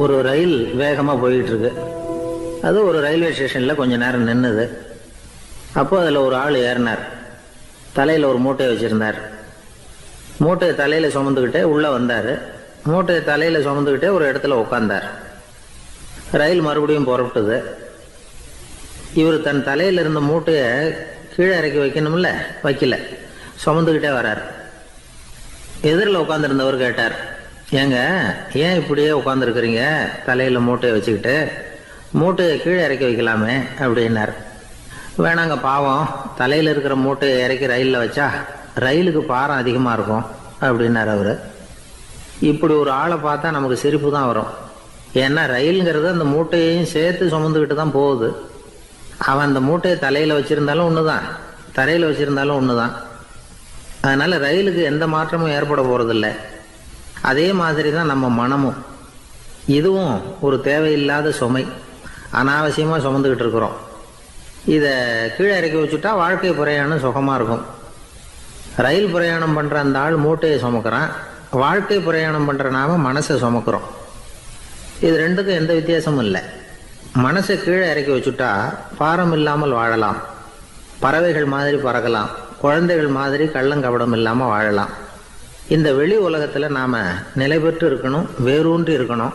ஒரு ரயில் வேகமாக போயிட்டு இருக்கு. அது ஒரு ரயில்வே ஸ்டேஷனில் கொஞ்ச நேரம் நின்றுது. அப்போ அதில் ஒரு ஆள் ஏறினார். தலையில் ஒரு மூட்டையை வச்சுருந்தார். மூட்டையை தலையில் சுமந்துக்கிட்டே உள்ளே வந்தார். மூட்டையை தலையில் சுமந்துக்கிட்டே ஒரு இடத்துல உட்காந்தார். ரயில் மறுபடியும் புறப்பட்டது. இவர் தன் தலையில் இருந்த மூட்டையை கீழே இறக்கி வைக்கணும்ல, வைக்கல, சுமந்துக்கிட்டே வரார். எதிரில் உட்காந்துருந்தவர் கேட்டார், ஏங்க ஏன் இப்படியே உட்காந்துருக்குறீங்க தலையில் மூட்டையை வச்சுக்கிட்டு? மூட்டையை கீழே இறக்கி வைக்கலாமே அப்படின்னார். வேணாங்க, பாவம், தலையில் இருக்கிற மூட்டையை இறக்கி ரயிலில் வச்சா ரயிலுக்கு பாரம் அதிகமாக இருக்கும் அப்படின்னார் அவர். இப்படி ஒரு ஆளை பார்த்தா நமக்கு சிரிப்பு தான் வரும். ஏன்னா ரயிலுங்கிறது அந்த மூட்டையையும் சேர்த்து சுமந்துக்கிட்டு தான் போகுது. அவன் அந்த மூட்டையை தலையில் வச்சுருந்தாலும் ஒன்று தான், தரையில் வச்சுருந்தாலும் ஒன்று தான். அதனால் ரயிலுக்கு எந்த மாற்றமும் ஏற்பட போகிறதில்ல. அதே மாதிரி தான் நம்ம மனமும். இதுவும் ஒரு தேவையில்லாத சுமை, அனாவசியமாக சுமந்துக்கிட்டு இருக்கிறோம். இதை கீழே இறக்கி வச்சுட்டா வாழ்க்கை பிரயாணம் சுகமாக இருக்கும். ரயில் பிரயாணம் பண்ணுற அந்த ஆள் மூட்டையை சுமக்கிறான், வாழ்க்கை பிரயாணம் பண்ணுற நாம மனசை சுமக்கிறோம். இது ரெண்டுக்கும் எந்த வித்தியாசமும் இல்லை. மனசை கீழே இறக்கி வச்சுட்டா பாரம் இல்லாமல் வாழலாம், பறவைகள் மாதிரி பறக்கலாம், குழந்தைகள் மாதிரி கள்ளங்கபடம் இல்லாமல் வாழலாம். இந்த வெளி உலகத்தில் நாம் நிலை பெற்று இருக்கணும், வேரூன்றி இருக்கணும்.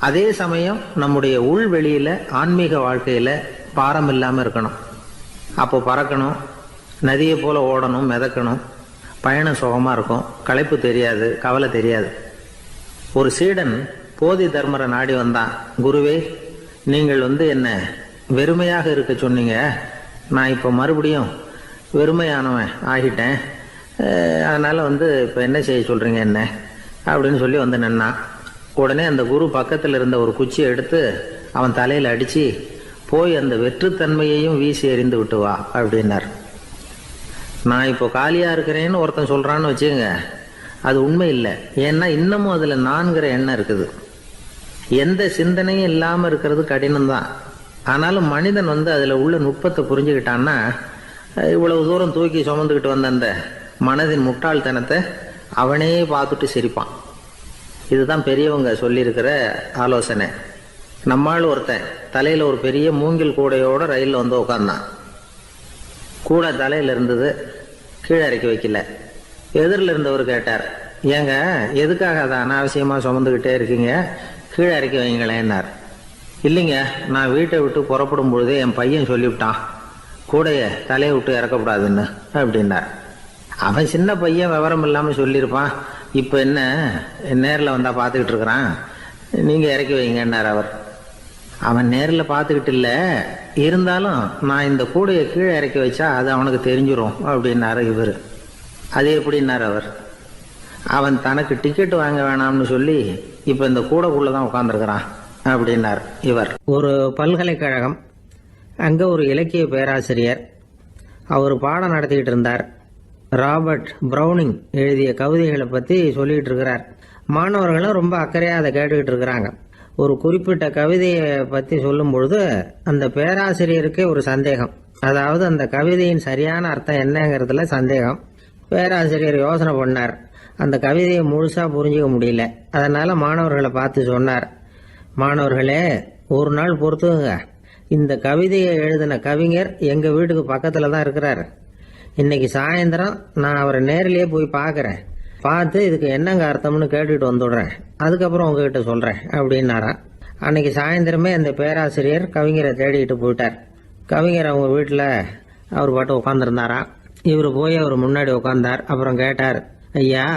அதே சமயம் நம்முடைய உள்வெளியில் ஆன்மீக வாழ்க்கையில் பாரம் இல்லாமல் இருக்கணும். அப்போ பறக்கணும், நதியை போல் ஓடணும், மிதக்கணும். பயணம் சுகமாக இருக்கும், களைப்பு தெரியாது, கவலை தெரியாது. ஒரு சீடன் போதி தர்மரை நாடி வந்தான். குருவே, நீங்கள் என்ன வெறுமையாக இருக்க சொன்னீங்க, நான் இப்போ மறுபடியும் வெறுமையானவன் ஆகிட்டேன், அதனால் இப்போ என்ன செய்ய சொல்கிறீங்க என்ன அப்படின்னு சொல்லி நின்னான். உடனே அந்த குரு பக்கத்தில் இருந்த ஒரு குச்சியை எடுத்து அவன் தலையில் அடித்து, போய் அந்த வெற்றுத்தன்மையையும் வீசி எறிந்து விட்டு வா அப்படின்னார். நான் இப்போ காலியாக இருக்கிறேன்னு ஒருத்தன் சொல்கிறான்னு வச்சுக்கோங்க, அது உண்மை இல்லை. ஏன்னா இன்னமும் அதில் நான்கிற எண்ணம் இருக்குது. எந்த சிந்தனையும் இல்லாமல் இருக்கிறது கடினம்தான். ஆனாலும் மனிதன் அதில் உள்ள நுட்பத்தை புரிஞ்சுக்கிட்டான்னா இவ்வளவு தூரம் தூக்கி சுமந்துக்கிட்டு வந்த அந்த மனதின் முட்டாள்தனத்தை அவனே பார்த்துட்டு சிரிப்பான். இதுதான் பெரியவங்க சொல்லியிருக்கிற ஆலோசனை. நம்மால் ஒருத்தன் தலையில் ஒரு பெரிய மூங்கில் கூடையோடு ரயிலில் உட்காந்தான். கூடை தலையில் இருந்தது, கீழே இறக்கி வைக்கல. எதிரில் இருந்தவர் கேட்டார், ஏங்க எதுக்காக அதை அனாவசியமாக சுமந்துக்கிட்டே இருக்கீங்க, கீழே இறக்கி வைங்களேன்னார். இல்லைங்க, நான் வீட்டை விட்டு புறப்படும் பொழுதே என் பையன் சொல்லிவிட்டான், கூடையை தலையை விட்டு இறக்கக்கூடாதுன்னு அப்படின்னார். அவன் சின்ன பையன், விவரம் இல்லாமல் சொல்லியிருப்பான். இப்போ என்ன நேரில் வந்தால் பார்த்துக்கிட்டு இருக்கிறான், நீங்கள் இறக்கி வைங்கன்னார் அவர். அவன் நேரில் பார்த்துக்கிட்டு இல்லை, இருந்தாலும் நான் இந்த கூடையை கீழே இறக்கி வச்சா அது அவனுக்கு தெரிஞ்சிடும் அப்படின்னாரு இவர். அது எப்படின்னார் அவர். அவன் தனக்கு டிக்கெட் வாங்க வேணாம்னு சொல்லி இப்போ இந்த கூடைக்குள்ளே தான் உட்காந்துருக்கிறான் அப்படின்னார் இவர். ஒரு பல்கலைக்கழகம், அங்கே ஒரு இலக்கிய பேராசிரியர், அவர் பாடம் நடத்திக்கிட்டு இருந்தார். ராபர்ட் ப்ரௌனிங் எழுதிய கவிதைகளை பற்றி சொல்லிகிட்டு இருக்கிறார். மாணவர்களும் ரொம்ப அக்கறையாக அதை கேட்டுக்கிட்டு இருக்கிறாங்க. ஒரு குறிப்பிட்ட கவிதையை பற்றி சொல்லும் பொழுது அந்த பேராசிரியருக்கே ஒரு சந்தேகம். அதாவது அந்த கவிதையின் சரியான அர்த்தம் என்னங்கிறதுல சந்தேகம். பேராசிரியர் யோசனை பண்ணார். அந்த கவிதையை முழுசாக புரிஞ்சிக்க முடியல. அதனால் மாணவர்களை பார்த்து சொன்னார், மாணவர்களே, ஒரு நாள் பொறுத்துங்க, இந்த கவிதையை எழுதின கவிஞர் எங்கள் வீட்டுக்கு பக்கத்தில் தான் இருக்கிறார். இன்னைக்கு சாயந்தரம் நான் அவரை நேரிலேயே போய் பார்க்குறேன், பார்த்து இதுக்கு என்னங்க அர்த்தம்னு கேட்டுட்டு வந்துடுறேன், அதுக்கப்புறம் உங்ககிட்ட சொல்கிறேன் அப்படின்னாராம். அன்னைக்கு சாயந்தரமே அந்த பேராசிரியர் கவிஞரை தேடிக்கிட்டு போயிட்டார். கவிஞர் அவங்க வீட்டில் அவர் பாட்டு உட்காந்துருந்தாராம். இவர் போய் அவர் முன்னாடி உட்காந்தார். அப்புறம் கேட்டார், ஐயா,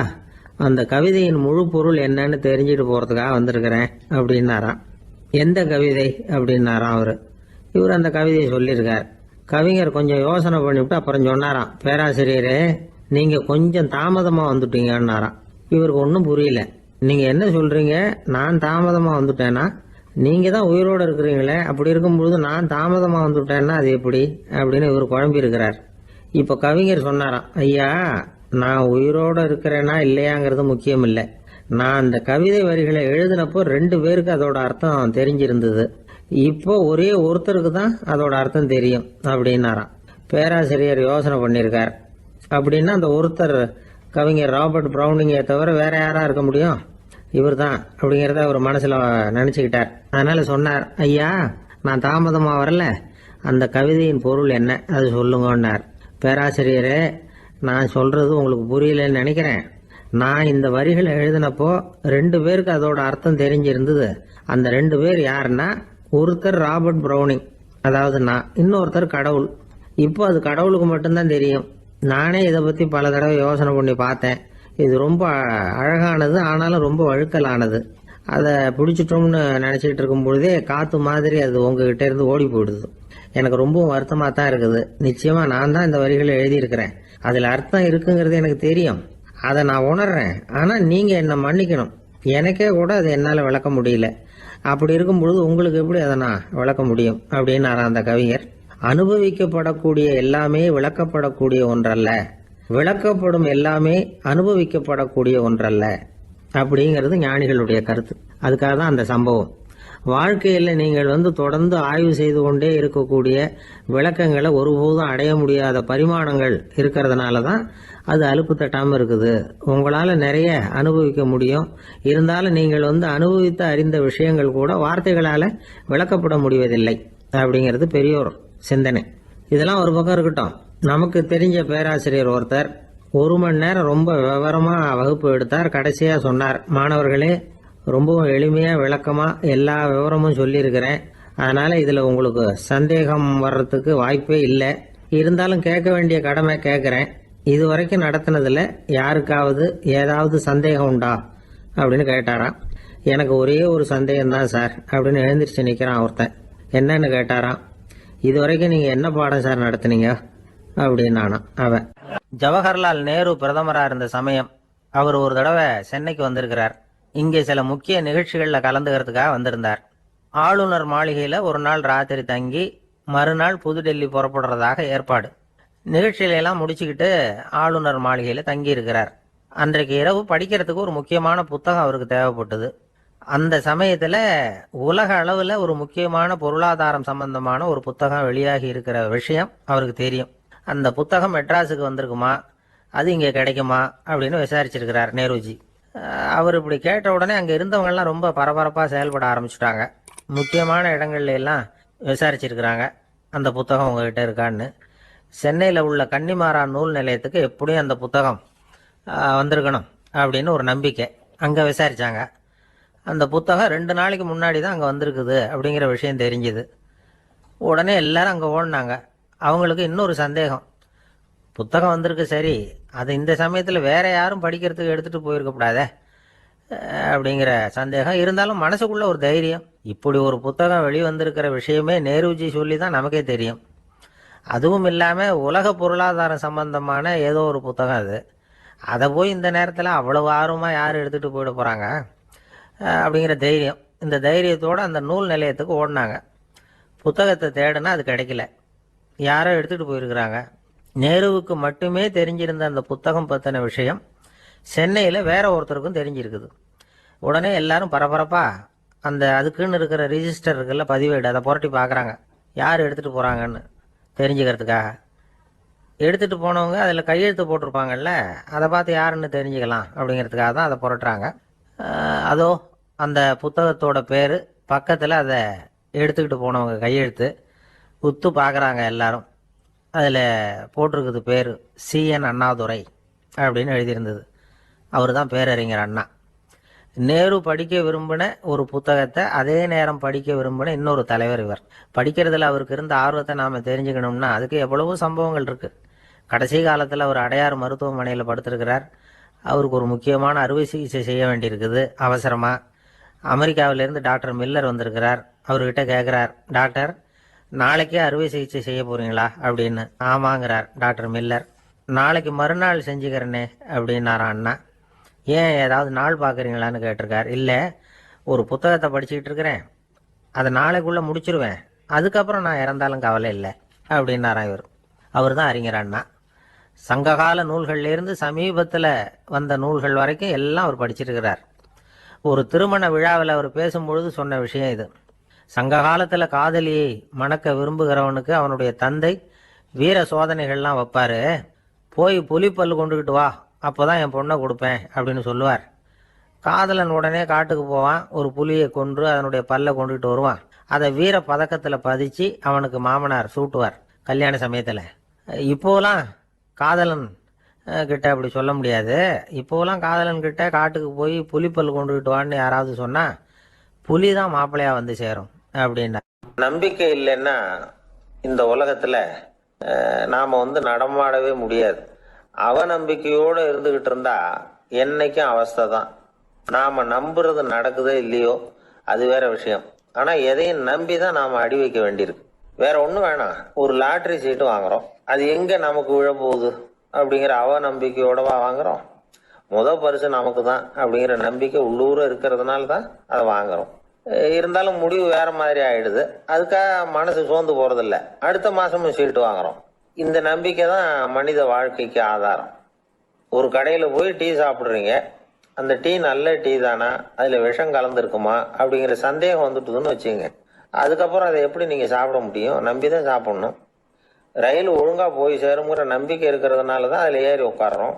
அந்த கவிதையின் முழு பொருள் என்னன்னு தெரிஞ்சுட்டு போகிறதுக்காக வந்திருக்கிறேன் அப்படின்னாராம். எந்த கவிதை அப்படின்னாராம் அவர். இவர் அந்த கவிதையை சொல்லியிருக்கார். கவிஞர் கொஞ்சம் யோசனை பண்ணிவிட்டு அப்புறம் சொன்னாராம், பேராசிரியரே, நீங்கள் கொஞ்சம் தாமதமாக வந்துட்டீங்கன்னாராம். இவருக்கு ஒன்றும் புரியல. நீங்கள் என்ன சொல்கிறீங்க, நான் தாமதமாக வந்துட்டேன்னா? நீங்கள் தான் உயிரோடு இருக்கிறீங்களே, அப்படி இருக்கும்பொழுது நான் தாமதமாக வந்துட்டேன்னா அது எப்படி அப்படின்னு இவர் குழம்பி இருக்கிறார். இப்போ கவிஞர் சொன்னாராம், ஐயா, நான் உயிரோடு இருக்கிறேன்னா இல்லையாங்கிறது முக்கியம் இல்லை. நான் அந்த கவிதை வரிகளை எழுதினப்போ 2 பேருக்கு அதோட அர்த்தம் தெரிஞ்சிருந்தது. இப்போ ஒரே ஒருத்தருக்கு தான் அதோட அர்த்தம் தெரியும் அப்படின்னாராம். பேராசிரியர் யோசனை பண்ணியிருக்கார். அப்படின்னா அந்த ஒருத்தர் கவிஞர் ராபர்ட் ப்ரௌனிங்கை தவிர வேற யாரா இருக்க முடியும்? இவர் தான் அப்படிங்கிறத அவர் மனசில் நினச்சிக்கிட்டார். அதனால் சொன்னார், ஐயா நான் தாமதமாக வரல, அந்த கவிதையின் பொருள் என்ன அது சொல்லுங்கன்னார். பேராசிரியரே, நான் சொல்கிறது உங்களுக்கு புரியலன்னு நினைக்கிறேன். நான் இந்த வரிகளை எழுதினப்போ 2 பேருக்கு அதோட அர்த்தம் தெரிஞ்சிருந்தது. அந்த 2 பேர் யாருன்னா, ஒருத்தர் ராபர்ட் ப்ரௌனிங், அதாவது நான், இன்னொருத்தர் கடவுள். இப்போ அது கடவுளுக்கு மட்டும்தான் தெரியும். நானே இதை பற்றி பல தடவை யோசனை பண்ணி பார்த்தேன். இது ரொம்ப அழகானது, ஆனாலும் ரொம்ப வழுக்கலானது. அதை பிடிச்சிட்டோம்னு நினச்சிக்கிட்டு இருக்கும் பொழுதே காற்று மாதிரி அது உங்ககிட்ட இருந்து ஓடி போயிடுது. எனக்கு ரொம்பவும் வருத்தமாக தான் இருக்குது. நிச்சயமாக நான் தான் இந்த வரிகளை எழுதியிருக்கிறேன். அதில் அர்த்தம் இருக்குங்கிறது எனக்கு தெரியும், அதை நான் உணர்றேன். ஆனால் நீங்கள் என்னை மன்னிக்கணும், எனக்கே கூட அதை என்னால் விளக்க முடியல. அப்படி இருக்கும் பொழுது உங்களுக்கு எப்படி அதை நான் விளக்க முடியும் அப்படின்னாரா அந்த கவிஞர். அனுபவிக்கப்படக்கூடிய எல்லாமே விளக்கப்படக்கூடிய ஒன்றல்ல, விளக்கப்படும் எல்லாமே அனுபவிக்கப்படக்கூடிய ஒன்றல்ல அப்படிங்கிறது ஞானிகளுடைய கருத்து. அதுக்காக தான் அந்த சம்பவம். வாழ்க்கையில் நீங்கள் தொடர்ந்து ஆய்வு செய்து கொண்டே இருக்கக்கூடிய விளக்கங்களை ஒருபோதும் அடைய முடியாத பரிமாணங்கள் இருக்கிறதுனால தான் அது அலுப்பு தட்டாமல் இருக்குது. உங்களால் நிறைய அனுபவிக்க முடியும், இருந்தாலும் நீங்கள் அனுபவித்து அறிந்த விஷயங்கள் கூட வார்த்தைகளால் விளக்கப்பட முடிவதில்லை அப்படிங்கிறது பெரியோர் சிந்தனை. இதெல்லாம் ஒரு பக்கம் இருக்கட்டும். நமக்கு தெரிஞ்ச பேராசிரியர் ஒருத்தர் 1 மணி நேரம் ரொம்ப விவரமாக வகுப்பு எடுத்தார். கடைசியாக சொன்னார், மாணவர்களே, ரொம்பவும் எளிமையாக விளக்கமாக எல்லா விவரமும் சொல்லியிருக்கிறேன். அதனால் இதில் உங்களுக்கு சந்தேகம் வர்றதுக்கு வாய்ப்பே இல்லை. இருந்தாலும் கேட்க வேண்டிய கடமை கேட்குறேன். இது வரைக்கும் நடத்தினதில் யாருக்காவது ஏதாவது சந்தேகம் உண்டா அப்படின்னு கேட்டாராம். எனக்கு ஒரே ஒரு சந்தேகம்தான் சார் அப்படின்னு எழுந்திரிச்சு நிற்கிறான் ஒருத்தன். என்னன்னு கேட்டாராம். இது வரைக்கும் நீங்கள் என்ன பாடம் சார் நடத்துனீங்க அப்படின்னானா அவன். ஜவஹர்லால் நேரு பிரதமராக இருந்த சமயம் அவர் ஒரு தடவை சென்னைக்கு வந்திருக்கிறார். இங்கே சில முக்கிய நிகழ்ச்சிகளில் கலந்துக்கிறதுக்காக வந்திருந்தார். ஆளுநர் மாளிகையில் ஒரு நாள் ராத்திரி தங்கி மறுநாள் புதுடெல்லி புறப்படுறதாக ஏற்பாடு. நிகழ்ச்சியிலெல்லாம் முடிச்சுக்கிட்டு ஆளுநர் மாளிகையில் தங்கி இருக்கிறார். அன்றைக்கு இரவு படிக்கிறதுக்கு ஒரு முக்கியமான புத்தகம் அவருக்கு தேவைப்பட்டது. அந்த சமயத்தில் உலக அளவில் ஒரு முக்கியமான பொருளாதாரம் சம்பந்தமான ஒரு புத்தகம் வெளியாகி இருக்கிற விஷயம் அவருக்கு தெரியும். அந்த புத்தகம் மெட்ராஸுக்கு வந்திருக்குமா, அது இங்கே கிடைக்குமா அப்படின்னு விசாரிச்சிருக்கிறார் நேருஜி. அவர் இப்படி கேட்ட உடனே அங்கே இருந்தவங்கெல்லாம் ரொம்ப பரபரப்பாக செயல்பட ஆரம்பிச்சுட்டாங்க. முக்கியமான இடங்கள்ல எல்லாம் விசாரிச்சிருக்கிறாங்க, அந்த புத்தகம் உங்ககிட்ட இருக்கான்னு. சென்னையில் உள்ள கன்னிமாரா நூல் நிலையத்துக்கு எப்படியும் அந்த புத்தகம் வந்திருக்கணும் அப்படின்னு ஒரு நம்பிக்கை. அங்கே விசாரித்தாங்க. அந்த புத்தகம் 2 நாளைக்கு முன்னாடி தான் அங்கே வந்திருக்குது அப்படிங்கிற விஷயம் தெரிஞ்சுது. உடனே எல்லாரும் அங்கே ஓடினாங்க. அவங்களுக்கு இன்னொரு சந்தேகம், புத்தகம் வந்திருக்கு சரி, அது இந்த சமயத்தில் வேற யாரும் படிக்கிறதுக்கு எடுத்துகிட்டு போயிருக்கக்கூடாதே அப்படிங்கிற சந்தேகம். இருந்தாலும் மனசுக்குள்ள ஒரு தைரியம், இப்படி ஒரு புத்தகம் வெளிவந்திருக்கிற விஷயமே நேருஜி சொல்லி தான் நமக்கே தெரியும். அதுவும் இல்லாமல் உலக பொருளாதாரம் சம்பந்தமான ஏதோ ஒரு புத்தகம் அது, அதை போய் இந்த நேரத்தில் அவ்வளவு ஆர்வமாக யார் எடுத்துகிட்டு போயிட போகிறாங்க அப்படிங்கிற தைரியம். இந்த தைரியத்தோடு அந்த நூல் நிலையத்துக்கு ஓடினாங்க. புத்தகத்தை தேடினா அது கிடைக்கல, யாரோ எடுத்துகிட்டு போயிருக்கிறாங்க. நேருவுக்கு மட்டுமே தெரிஞ்சிருந்த அந்த புத்தகம் பற்றின விஷயம் சென்னையில் வேற ஒருத்தருக்கும் தெரிஞ்சிருக்குது. உடனே எல்லாரும் பரபரப்பாக அந்த அதுக்குன்னு இருக்கிற ரிஜிஸ்டர் இருக்குல்ல, பதிவேடு, அதை புரட்டி பார்க்குறாங்க யார் எடுத்துகிட்டு போகிறாங்கன்னு தெரிஞ்சுக்கிறதுக்காக. எடுத்துகிட்டு போனவங்க அதில் கையெழுத்து போட்டிருப்பாங்கல்ல, அதை பார்த்து யாருன்னு தெரிஞ்சுக்கலாம் அப்படிங்கிறதுக்காக தான் அதை புரட்டுறாங்க. அதோ அந்த புத்தகத்தோட பேர் பக்கத்தில் அதை எடுத்துக்கிட்டு போனவங்க கையெழுத்து உத்து பார்க்குறாங்க எல்லாரும். அதில் போட்டிருக்குது பேர் CN அண்ணாதுரை அப்படின்னு எழுதியிருந்தது. அவர் தான் பேரறிஞர் அண்ணா. நேரு படிக்க விரும்பின ஒரு புத்தகத்தை அதே நேரம் படிக்க விரும்பின இன்னொரு தலைவர் இவர். படிக்கிறதுல அவருக்கு இருந்த ஆர்வத்தை நாம் தெரிஞ்சுக்கணும்னா அதுக்கு எவ்வளவோ சம்பவங்கள் இருக்குது. கடைசி காலத்தில் அவர் அடையார் மருத்துவமனையில் படுத்திருக்கிறார். அவருக்கு ஒரு முக்கியமான அறுவை சிகிச்சை செய்ய வேண்டியிருக்குது அவசரமாக. அமெரிக்காவிலேருந்து டாக்டர் மில்லர் வந்திருக்கிறார். அவர்கிட்ட கேட்குறார், டாக்டர் நாளைக்கே அறுவை சிகிச்சை செய்ய போகிறீங்களா அப்படின்னு. ஆமாங்கிறார் டாக்டர் மில்லர். நாளைக்கு மறுநாள் செஞ்சுக்கிறேனே அப்படின்னாரான் அண்ணா. ஏன் ஏதாவது நாள் பார்க்குறீங்களான்னு கேட்டிருக்கார். இல்லை, ஒரு புத்தகத்தை படிச்சுக்கிட்டு இருக்கிறேன், அதை நாளைக்குள்ளே முடிச்சிருவேன், அதுக்கப்புறம் நான் இறந்தாலும் கவலை இல்லை அப்படின்னாரான் இவர். அவர் தான் அறிஞர் அண்ணா. சங்ககால நூல்கள்லேருந்து சமீபத்தில் வந்த நூல்கள் வரைக்கும் எல்லாம் அவர் படிச்சிருக்கிறார். ஒரு திருமண விழாவில் அவர் பேசும்பொழுது சொன்ன விஷயம் இது. சங்க காலத்தில் காதலியை மணக்க விரும்புகிறவனுக்கு அவனுடைய தந்தை வீர சோதனைகள்லாம் வைப்பார். போய் புலிப்பல் கொண்டுக்கிட்டு வா, அப்போ தான் என் பொண்ணை கொடுப்பேன் அப்படின்னு சொல்லுவார். காதலன் உடனே காட்டுக்கு போவான், ஒரு புலியை கொன்று அதனுடைய பல்லை கொண்டுகிட்டு வருவான். அதை வீர பதக்கத்தில் பதிச்சு அவனுக்கு மாமனார் சூட்டுவார் கல்யாண சமயத்தில். இப்போலாம் காதலன் கிட்ட அப்படி சொல்ல முடியாது. இப்போலாம் காதலன் கிட்ட காட்டுக்கு போய் புலிப்பல் கொண்டுகிட்டு வான்னு யாராவது சொன்னால் புலி தான் மாப்பிள்ளையாக வந்து சேரும் அப்படின்னா. நம்பிக்கை இல்லைன்னா இந்த உலகத்தில் நாம் நடமாடவே முடியாது. அவநம்பிக்கையோடு இருந்துகிட்டு இருந்தா என்னைக்கும் அவஸ்தை தான். நாம் நம்புறது நடக்குதோ இல்லையோ அது வேற விஷயம். ஆனால் எதையும் நம்பி தான் நாம் அடி வைக்க வேண்டியிருக்கு. வேற ஒன்றும் வேணாம், ஒரு லாட்ரி சீட்டு வாங்குறோம், அது எங்கே நமக்கு விழப்போகுது அப்படிங்கிற அவநம்பிக்கையோடவா வாங்குறோம். பரிசு நமக்கு தான் அப்படிங்கிற நம்பிக்கை உள்ளூர இருக்கிறதுனால தான் அதை வாங்குறோம். இருந்தாலும் முடிவு வேற மாதிரி ஆயிடுது. அதுக்காக மனசு சோர்ந்து போறதில்ல, அடுத்த மாசமும் சீட்டு வாங்குறோம். இந்த நம்பிக்கை தான் மனித வாழ்க்கைக்கு ஆதாரம். ஒரு கடையில் போய் டீ சாப்பிட்றீங்க, அந்த டீ நல்ல டீ தானா, அதில் விஷம் கலந்துருக்குமா அப்படிங்கிற சந்தேகம் வந்துட்டுதுன்னு வச்சுங்க. அதுக்கப்புறம் அதை எப்படி நீங்கள் சாப்பிட முடியும்? நம்பி தான் சாப்பிட்ணும். ரயில் ஒழுங்காக போய் சேருங்கிற நம்பிக்கை இருக்கிறதுனால தான் அதில் ஏறி உட்காடுறோம்.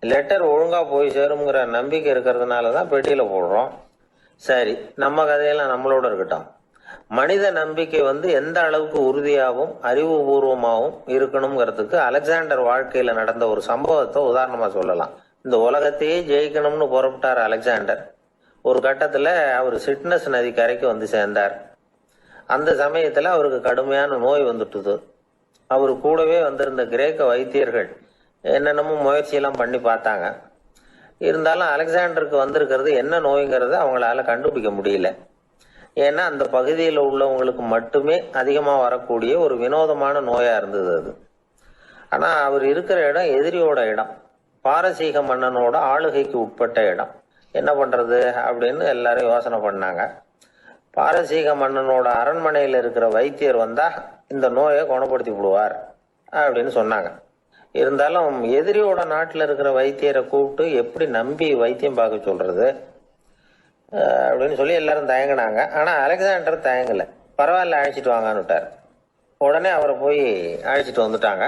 லெட்டர் ஒழுங்காக போய் சேருங்கிற நம்பிக்கை இருக்கிறதுனால தான் பெட்டியில் போடுறோம். சரி, நம்ம கதையெல்லாம் நம்மளோட இருக்கட்டும். மனித நம்பிக்கை எந்த அளவுக்கு உறுதியாகவும் அறிவுபூர்வமாகவும் இருக்கணுங்கிறதுக்கு அலெக்சாண்டர் வாழ்க்கையில நடந்த ஒரு சம்பவத்தை உதாரணமா சொல்லலாம். இந்த உலகத்தையே ஜெயிக்கணும்னு புறப்பட்டார் அலெக்சாண்டர். ஒரு கட்டத்துல அவர் சிட்னஸ் நதி கரைக்கு சேர்ந்தார். அந்த சமயத்துல அவருக்கு கடுமையான நோய் வந்துட்டுது. அவரு கூடவே வந்திருந்த கிரேக்க வைத்தியர்கள் என்னென்னமோ முயற்சியெல்லாம் பண்ணி பார்த்தாங்க. இருந்தாலும் அலெக்சாண்டருக்கு வந்திருக்கிறது என்ன நோய்ங்கிறத அவங்களால கண்டுபிடிக்க முடியல. ஏன்னா அந்த பகுதியில் உள்ளவங்களுக்கு மட்டுமே அதிகமாக வரக்கூடிய ஒரு வினோதமான நோயா இருந்தது அது. ஆனா அவர் இருக்கிற இடம் எதிரியோட இடம், பாரசீக மன்னனோட ஆளுகைக்கு உட்பட்ட இடம். என்ன பண்றது அப்படின்னு எல்லாரும் யோசனை பண்ணாங்க. பாரசீக மன்னனோட அரண்மனையில் இருக்கிற வைத்தியர் வந்தா இந்த நோயை குணப்படுத்தி விடுவார் அப்படின்னு சொன்னாங்க. இருந்தாலும் எதிரியோட நாட்டில் இருக்கிற வைத்தியரை கூப்பிட்டு எப்படி நம்பி வைத்தியம் பார்க்க சொல்றது அப்படின்னு சொல்லி எல்லாரும் தயங்கினாங்க. ஆனா அலெக்சாண்டர் தயங்கல. பரவாயில்ல, அழைச்சிட்டு வாங்கன்னு விட்டார். உடனே அவரை போய் அழைச்சிட்டு வந்துட்டாங்க.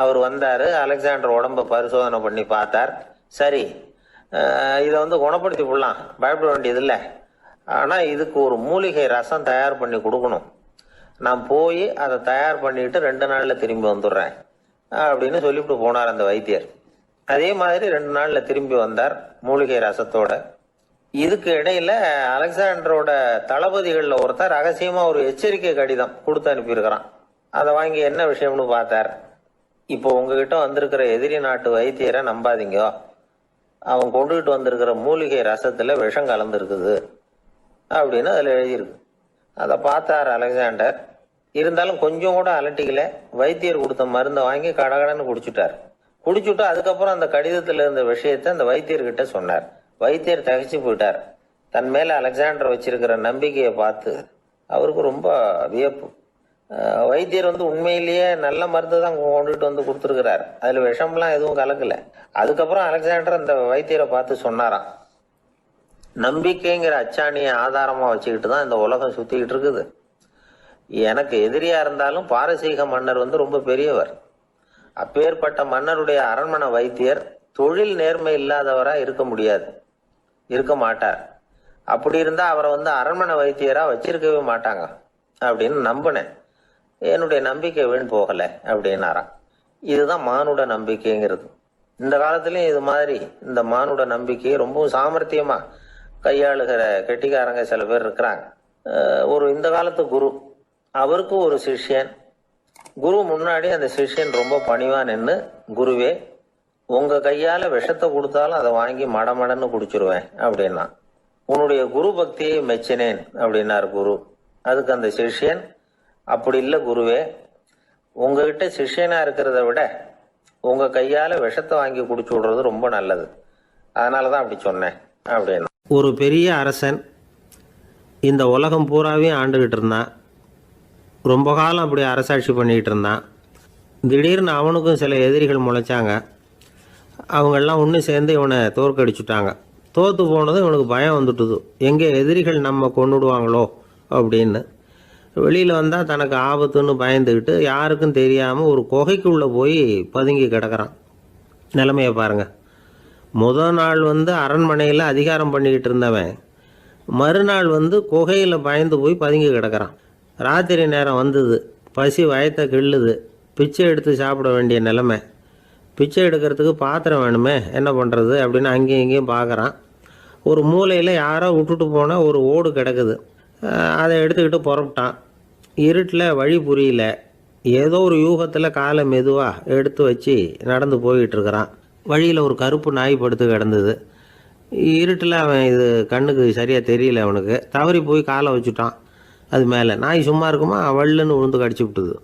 அவர் வந்தாரு, அலெக்சாண்டர் உடம்ப பரிசோதனை பண்ணி பார்த்தார். சரி, இதை குணப்படுத்தி விடலாம், பயப்பட வேண்டியது இல்லை. ஆனா இதுக்கு ஒரு மூலிகை ரசம் தயார் பண்ணி கொடுக்கணும். நான் போய் அதை தயார் பண்ணிட்டு 2 நாள்ல திரும்பி வந்துடுறேன் அப்படின்னு சொல்லிவிட்டு போனார் அந்த வைத்தியர். அதே மாதிரி 2 நாள்ல திரும்பி வந்தார் மூலிகை ரசத்தோட. இதுக்கு இடையில அலெக்சாண்டரோட தளபதிகள்ல ஒருத்தர் ரகசியமா ஒரு எச்சரிக்கை கடிதம் கொடுத்து அனுப்பியிருக்கிறான். அதை வாங்கி என்ன விஷயம்னு பார்த்தார். இப்போ உங்ககிட்ட வந்திருக்கிற எதிரி நாட்டு வைத்தியரை நம்பாதீங்க, அவன் கொண்டுகிட்டு வந்திருக்கிற மூலிகை ரசத்துல விஷம் கலந்துருக்குது அப்படின்னு அதுல எழுதியிருக்கு. அதை பார்த்தார் அலெக்சாண்டர். இருந்தாலும் கொஞ்சம் கூட அலட்டிக்கல. வைத்தியர் கொடுத்த மருந்தை வாங்கி கடகடன்னு குடிச்சுட்டார். குடிச்சுட்டு அதுக்கப்புறம் அந்த கடிதத்துல இருந்த விஷயத்த அந்த வைத்தியர்கிட்ட சொன்னார். வைத்தியர் தகைச்சு போயிட்டார். தன் மேல அலெக்சாண்டர் வச்சிருக்கிற நம்பிக்கையை பார்த்து அவருக்கு ரொம்ப வியப்பு. வைத்தியர் உண்மையிலேயே நல்ல மருந்து தான் கொண்டுட்டு கொடுத்துருக்கிறார், அதுல விஷம்லாம் எதுவும் கலக்கல. அதுக்கப்புறம் அலெக்சாண்டர் அந்த வைத்தியரை பார்த்து சொன்னாராம், நம்பிக்கைங்கிற அச்சாணியை ஆதாரமா வச்சுக்கிட்டு தான் இந்த உலகம் சுத்திக்கிட்டு இருக்குது. எனக்கு எதிரியா இருந்தாலும் பாரசீக மன்னர் ரொம்ப பெரியவர். அப்பேற்பட்ட மன்னருடைய அரண்மனை வைத்தியர் தொழில் நேர்மை இல்லாதவரா இருக்க முடியாது, இருக்க மாட்டார். அப்படி இருந்தா அவரை அரண்மனை வைத்தியரா வச்சிருக்கவே மாட்டாங்க அப்படின்னு நம்பினேன். என்னுடைய நம்பிக்கை வீண் போகல அப்படின்னாராம். இதுதான் மானுட நம்பிக்கைங்கிறது. இந்த காலத்திலயும் இது மாதிரி இந்த மானுட நம்பிக்கையை ரொம்பவும் சாமர்த்தியமா கையாளுகிற கெட்டிக்காரங்க சில பேர் இருக்கிறாங்க. ஒரு இந்த காலத்து குரு, அவருக்கு ஒரு சிஷ்யன். குரு முன்னாடி அந்த சிஷ்யன் ரொம்ப பணிவா நின்று, குருவே உங்க கையால விஷத்தை கொடுத்தாலும் அதை வாங்கி மடமடன்னு குடிச்சிருவேன் அப்படின்னா. உன்னுடைய குரு பக்தியை மெச்சினேன் அப்படின்னார் குரு. அதுக்கு அந்த சிஷ்யன், அப்படி இல்லை குருவே, உங்ககிட்ட சிஷ்யனா இருக்கிறத விட உங்க கையால விஷத்தை வாங்கி குடிச்சு விடுறது ரொம்ப நல்லது, அதனாலதான் அப்படி சொன்னேன் அப்படின்னா. ஒரு பெரிய அரசன் இந்த உலகம் பூராவையும் ஆண்டுகிட்டு இருந்தான். ரொம்ப காலம் அப்படி அரசாட்சி பண்ணிக்கிட்டு இருந்தான். திடீர்னு அவனுக்கும் சில எதிரிகள் முளைச்சாங்க. அவங்கெல்லாம் ஒன்று சேர்ந்து இவனை தோற்கடிச்சுட்டாங்க. தோற்று போனதும் இவனுக்கு பயம் வந்துட்டுது, எங்கே எதிரிகள் நம்ம கொண்டுடுவாங்களோ அப்படின்னு. வெளியில் வந்தால் தனக்கு ஆபத்துன்னு பயந்துக்கிட்டு யாருக்கும் தெரியாமல் ஒரு குகைக்குள்ளே போய் பதுங்கி கிடக்கிறான். நிலைமையை பாருங்கள். முதல் நாள் அரண்மனையில் அதிகாரம் பண்ணிக்கிட்டு இருந்தவன் மறுநாள் குகையில் பயந்து போய் பதுங்கி கிடக்கிறான். ராத்திரி நேரம் வந்தது, பசி வயத்தை கிள்ளுது, பிச்சை எடுத்து சாப்பிட வேண்டிய நிலைமை. பிச்சை எடுக்கிறதுக்கு பாத்திரம் வேணுமே, என்ன பண்ணுறது அப்படின்னு அங்கேயும் இங்கேயும் பார்க்குறான். ஒரு மூலையில் யாரோ விட்டுட்டு போன ஒரு ஓடு கிடக்குது. அதை எடுத்துக்கிட்டு புறப்பட்டான். இருட்டில் வழி புரியல. ஏதோ ஒரு யூகத்தில் காலை மெதுவாக எடுத்து வச்சு நடந்து போயிட்டுருக்கிறான். வழியில் ஒரு கருப்பு நாய் படுத்து கிடந்தது. இருட்டில் அவன் இது கண்ணுக்கு சரியாக தெரியல. அவனுக்கு தவறி போய் காலை வச்சுட்டான். அது மேலே நாய் சும்மா இருக்குமா, வள்ளுன்னு உழுந்து கடிச்சு விட்டுது.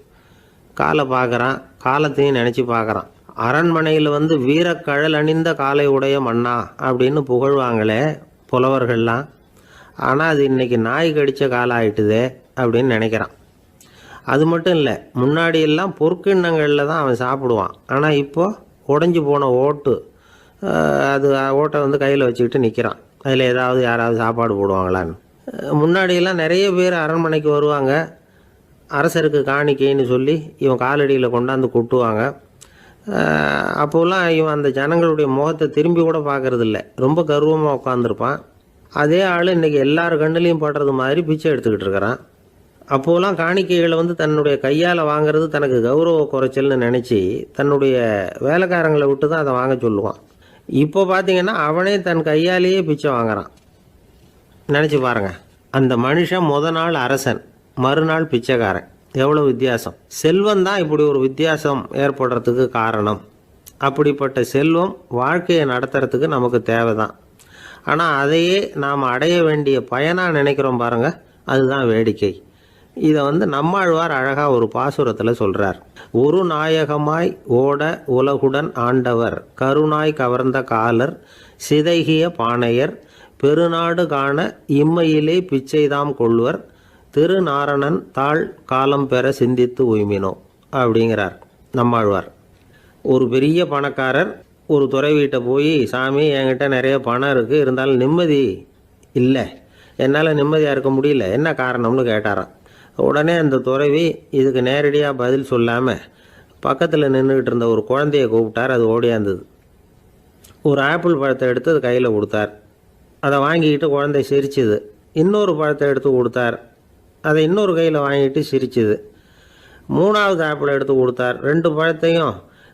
காலை பார்க்குறான், காலத்தையும் நினச்சி பார்க்குறான். அரண்மனையில் வீரக்கழல் அணிந்த காலை உடைய மன்னா அப்படின்னு புகழ்வாங்களே புலவர்கள்லாம். ஆனால் அது இன்றைக்கி நாய் கடித்த காலம் ஆயிட்டுதே அப்படின்னு நினைக்கிறான். அது மட்டும் இல்லை, முன்னாடியெல்லாம் பொற்கிண்ணங்களில் தான் அவன் சாப்பிடுவான். ஆனால் இப்போது உடஞ்சி போன ஓட்டு, அது ஓட்டை கையில் வச்சுக்கிட்டு நிற்கிறான். அதில் யாராவது சாப்பாடு போடுவாங்களான்னு. முன்னாடியெல்லாம் நிறைய பேர் அரண்மனைக்கு வருவாங்க. அரசருக்கு காணிக்கைன்னு சொல்லி இவன் காலடியில் கொண்டாந்து கொட்டுவாங்க. அப்போலாம் இவன் அந்த ஜனங்களுடைய முகத்தை திரும்பி கூட பார்க்கறதில்ல. ரொம்ப கர்வமாக உட்காந்துருப்பான். அதே ஆள் இன்றைக்கி எல்லார் கண்ணுலேயும் படுறது மாதிரி பிச்சை எடுத்துக்கிட்டு இருக்கிறான். அப்போலாம் காணிக்கைகளை தன்னுடைய கையால் வாங்கிறது தனக்கு கௌரவ குறைச்சல்னு நினச்சி தன்னுடைய வேலைக்காரங்களை விட்டு தான் அதை வாங்க சொல்லுவான். இப்போ பார்த்திங்கன்னா அவனே தன் கையாலேயே பிச்சை வாங்குறான். நினச்சி பாருங்கள், அந்த மனுஷன் நாள் அரசன், மறுநாள் பிச்சைக்காரன். எவ்வளோ வித்தியாசம்! செல்வம் தான் இப்படி ஒரு வித்தியாசம் ஏற்படுறதுக்கு காரணம். அப்படிப்பட்ட செல்வம் வாழ்க்கையை நடத்துறதுக்கு நமக்கு தேவை தான். ஆனால் அதையே நாம் அடைய வேண்டிய பயனாக நினைக்கிறோம் பாருங்கள், அதுதான் வேடிக்கை. இதை நம்மாழ்வார் அழகாக ஒரு பாசுரத்தில் சொல்கிறார். ஒரு நாயகமாய் ஓட உலகுடன் ஆண்டவர், கருணாய் கவர்ந்த காலர், சிதைகிய பானையர், பெருநாடு காண இம்மையிலே பிச்சைதாம் கொள்வர், திருநாரணன் தாழ் காலம் பெற சிந்தித்து உய்மினோ அப்படிங்கிறார் நம்மாழ்வார். ஒரு பெரிய பணக்காரர் ஒரு துறவிகிட்ட போய், சாமி என்கிட்ட நிறைய பணம் இருக்குது, இருந்தாலும் நிம்மதி இல்லை, என்னால் நிம்மதியாக இருக்க முடியல, என்ன காரணம்னு கேட்டாராம். உடனே அந்த துறவி இதுக்கு நேரடியாக பதில் சொல்லாமல் பக்கத்தில் நின்றுக்கிட்டு இருந்த ஒரு குழந்தைய கூப்பிட்டார். அது ஓடியாந்தது. ஒரு ஆப்பிள் பழத்தை எடுத்து அது கையில் கொடுத்தார். அதை வாங்கிக்கிட்டு குழந்தை சிரிச்சுது. இன்னொரு பழத்தை எடுத்து கொடுத்தார். அதை இன்னொரு கையில் வாங்கிட்டு சிரிச்சுது. மூணாவது ஆப்பிளை எடுத்து கொடுத்தார். 2 பழத்தையும்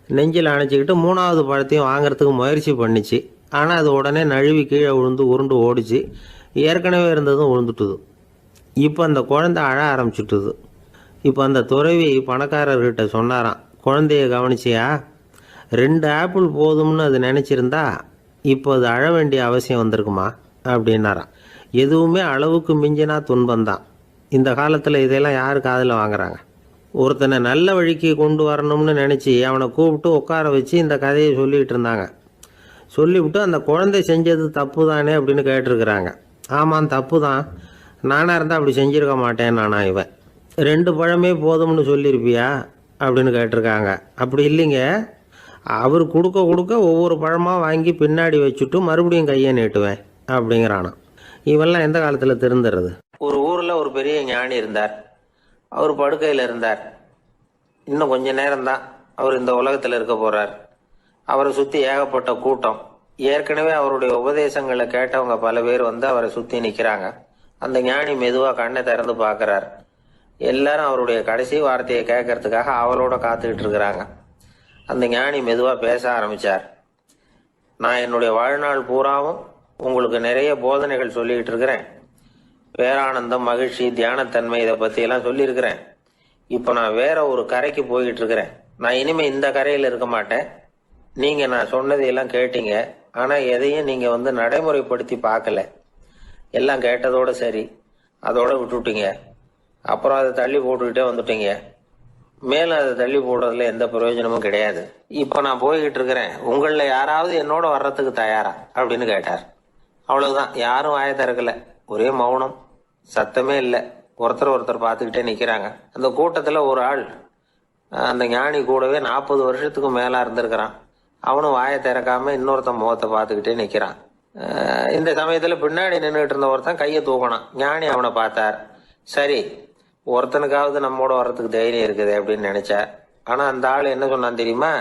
நெஞ்சில் அணைச்சிக்கிட்டு 3ஆவது பழத்தையும் வாங்கிறதுக்கு முயற்சி பண்ணிச்சு. ஆனால் அது உடனே நழுவி கீழே விழுந்து உருண்டு ஓடிச்சு. ஏற்கனவே இருந்ததும் விழுந்துட்டுது. இப்போ அந்த குழந்தை அழ ஆரம்பிச்சுட்டுது. இப்போ அந்த துறவி பணக்காரர்கிட்ட சொன்னாராம், குழந்தைய கவனிச்சியா, 2 ஆப்பிள் போதும்னு அது நினச்சிருந்தா இப்போ அது அழ வேண்டிய அவசியம் வந்திருக்குமா அப்படின்னாராம். எதுவுமே அளவுக்கு மிஞ்சினா துன்பந்தான். இந்த காலத்தில் இதெல்லாம் யார் காதில் வாங்குறாங்க? ஒருத்தனை நல்ல வழிக்கு கொண்டு வரணும்னு நினச்சி அவனை கூப்பிட்டு உட்கார வச்சு இந்த கதையை சொல்லிகிட்டு இருந்தாங்க. சொல்லிவிட்டு அந்த குழந்தை செஞ்சது தப்பு தானே அப்படின்னு கேட்டிருக்கிறாங்க. ஆமாம், தப்பு தான், நானாக இருந்தால் அப்படி செஞ்சுருக்க மாட்டேன் நானா இவன். 2 பழமே போதும்னு சொல்லியிருப்பியா அப்படின்னு கேட்டிருக்காங்க. அப்படி இல்லைங்க, அவர் கொடுக்க ஒவ்வொரு பழமாக வாங்கி பின்னாடி வச்சுட்டு மறுபடியும் கையை நீட்டுவேன் அப்படிங்கிறானா. இவெல்லாம் எந்த காலத்தில் திருந்துறது? ஒரு ஊரில் ஒரு பெரிய ஞானி இருந்தார். அவர் படுக்கையில் இருந்தார். இன்னும் கொஞ்ச நேரம்தான் அவர் இந்த உலகத்தில் இருக்க போகிறார். அவரை சுற்றி ஏகப்பட்ட கூட்டம். ஏற்கனவே அவருடைய உபதேசங்களை கேட்டவங்க பல பேர் அவரை சுற்றி நிற்கிறாங்க. அந்த ஞானி மெதுவாக கண்ணை திறந்து பார்க்குறார். எல்லாரும் அவருடைய கடைசி வார்த்தையை கேட்கறதுக்காக அவளோட காத்துக்கிட்டு இருக்கிறாங்க. அந்த ஞானி மெதுவாக பேச ஆரம்பித்தார். நான் என்னுடைய வாழ்நாள் பூராவும் உங்களுக்கு நிறைய போதனைகள் சொல்லிக்கிட்டு இருக்கிறேன். பேரானந்தம், மகிழ்ச்சி, தியானத்தன்மை, இதை பற்றியெல்லாம் சொல்லியிருக்கிறேன். இப்போ நான் வேற ஒரு கரைக்கு போய்கிட்டு இருக்கிறேன். நான் இனிமேல் இந்த கரையில் இருக்க மாட்டேன். நீங்கள் நான் சொன்னதையெல்லாம் கேட்டீங்க, ஆனால் எதையும் நீங்கள் நடைமுறைப்படுத்தி பார்க்கல. எல்லாம் கேட்டதோடு சரி, அதோட விட்டுவிட்டீங்க. அப்புறம் அதை தள்ளி போட்டுக்கிட்டே வந்துட்டீங்க. மேலும் அதை தள்ளி போடுறதுல எந்த பிரயோஜனமும் கிடையாது. இப்போ நான் போய்கிட்டு இருக்கிறேன். உங்களில் யாராவது என்னோட வர்றதுக்கு தயாரா அப்படின்னு கேட்டார். அவ்வளவுதான், யாரும் வாயை திறக்கல. ஒரே மௌனம், சத்தமே இல்லை. ஒருத்தர் பார்த்துக்கிட்டே நிற்கிறாங்க. அந்த கூட்டத்தில் ஒரு ஆள் அந்த ஞானி கூடவே 40 வருஷத்துக்கு மேலே இருந்திருக்கிறான். அவனும் வாயை திறக்காம இன்னொருத்தன் முகத்தை பார்த்துக்கிட்டே நிற்கிறான். இந்த சமயத்தில் பின்னாடி நின்றுட்டு இருந்த ஒருத்தன் கையை தூக்கினான். ஞானி அவனை பார்த்தார். சரி, ஒருத்தனுக்காவது நம்மோட வர்றதுக்கு தைரியம் இருக்குது அப்படின்னு நினைச்சார். ஆனால் அந்த ஆள் என்ன சொன்னான் தெரியுமா?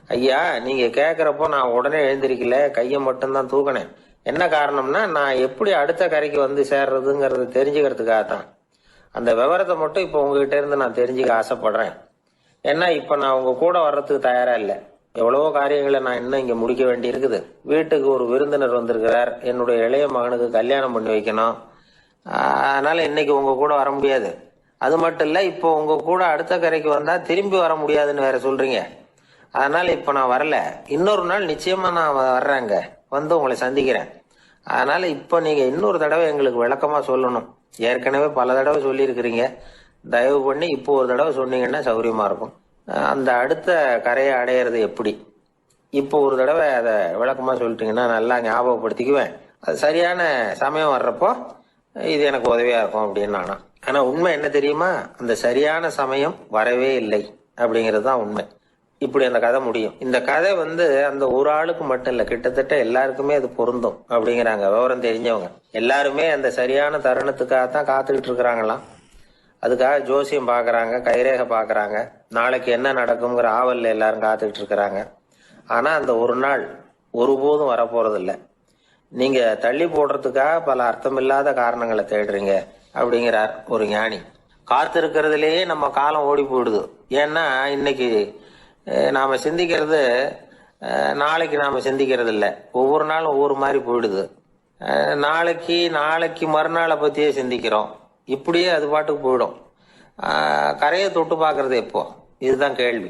ஐயா, நீங்க கேட்குறப்போ நான் உடனே எழுந்திருக்கல, கையை மட்டும்தான் தூக்கினேன். என்ன காரணம்னா, நான் எப்படி அடுத்த கரைக்கு வந்து சேர்றதுங்கிறத தெரிஞ்சுக்கிறதுக்காக தான். அந்த விவரத்தை மட்டும் இப்போ உங்ககிட்ட இருந்து நான் தெரிஞ்சுக்க ஆசைப்படுறேன். ஏன்னா இப்போ நான் உங்க கூட வர்றதுக்கு தயாரா இல்லை. எவ்வளவோ காரியங்களை நான் இன்னும் இங்க முடிக்க வேண்டி இருக்குது. வீட்டுக்கு ஒரு விருந்தினர் வந்திருக்கிறார். என்னுடைய இளைய மகனுக்கு கல்யாணம் பண்ணி வைக்கணும். அதனால இன்னைக்கு உங்க கூட வர முடியாது. அது மட்டும் இல்ல, இப்போ உங்க கூட அடுத்த கரைக்கு வந்தா திரும்பி வர முடியாதுன்னு வேற சொல்றீங்க. அதனால இப்ப நான் வரல. இன்னொரு நாள் நிச்சயமா நான் வர்றேங்க, வந்து உங்களை சந்திக்கிறேன். அதனால இப்ப நீங்க இன்னொரு தடவை எங்களுக்கு விளக்கமா சொல்லணும். ஏற்கனவே பல தடவை சொல்லியிருக்கிறீங்க. தயவு பண்ணி இப்போ ஒரு தடவை சொன்னீங்கன்னா சௌகரியமா இருக்கும். அந்த அடுத்த கரையை அடையிறது எப்படி, இப்போ ஒரு தடவை அதை விளக்கமா சொல்லிட்டீங்கன்னா நல்லா ஞாபகப்படுத்திக்குவேன். அது சரியான சமயம் வர்றப்போ இது எனக்கு உதவியா இருக்கும் அப்படின்னு நானா. ஆனா உண்மை என்ன தெரியுமா, அந்த சரியான சமயம் வரவே இல்லை அப்படிங்கிறது தான் உண்மை. இப்படி அந்த கதை முடியும். இந்த கதை அந்த ஒரு ஆளுக்கு மட்டும் இல்ல, கிட்டத்தட்ட எல்லாருக்குமே அது பொருந்தும் அப்படிங்கிறாங்க விவரம் தெரிஞ்சவங்க. எல்லாருமே அந்த சரியான தருணத்துக்காகத்தான் காத்துக்கிட்டு இருக்கிறாங்களாம். அதுக்காக ஜோசியம் பாக்குறாங்க, கைரேகை பாக்குறாங்க, நாளைக்கு என்ன நடக்குங்கிற ஆவல்ல எல்லாரும் காத்துக்கிட்டு இருக்கிறாங்க. ஆனா அந்த ஒரு நாள் ஒருபோதும் வரப்போறது இல்லை. நீங்க தள்ளி போடுறதுக்காக பல அர்த்தமில்லாத காரணங்களை தேடுறீங்க அப்படிங்கிறார் ஒரு ஞானி. காத்திருக்கிறதுலேயே நம்ம காலம் ஓடி போயிடுது. ஏன்னா இன்னைக்கு நாம சிந்திக்கிறது நாளைக்கு நாம சிந்திக்கிறது இல்லை. ஒவ்வொரு நாளும் ஒவ்வொரு மாதிரி போயிடுது. நாளைக்கு மறுநாளை பத்தியே சிந்திக்கிறோம். இப்படியே அது பாட்டுக்கு போயிடும். கரையை தொட்டு பார்க்கறது எப்போ, இதுதான் கேள்வி.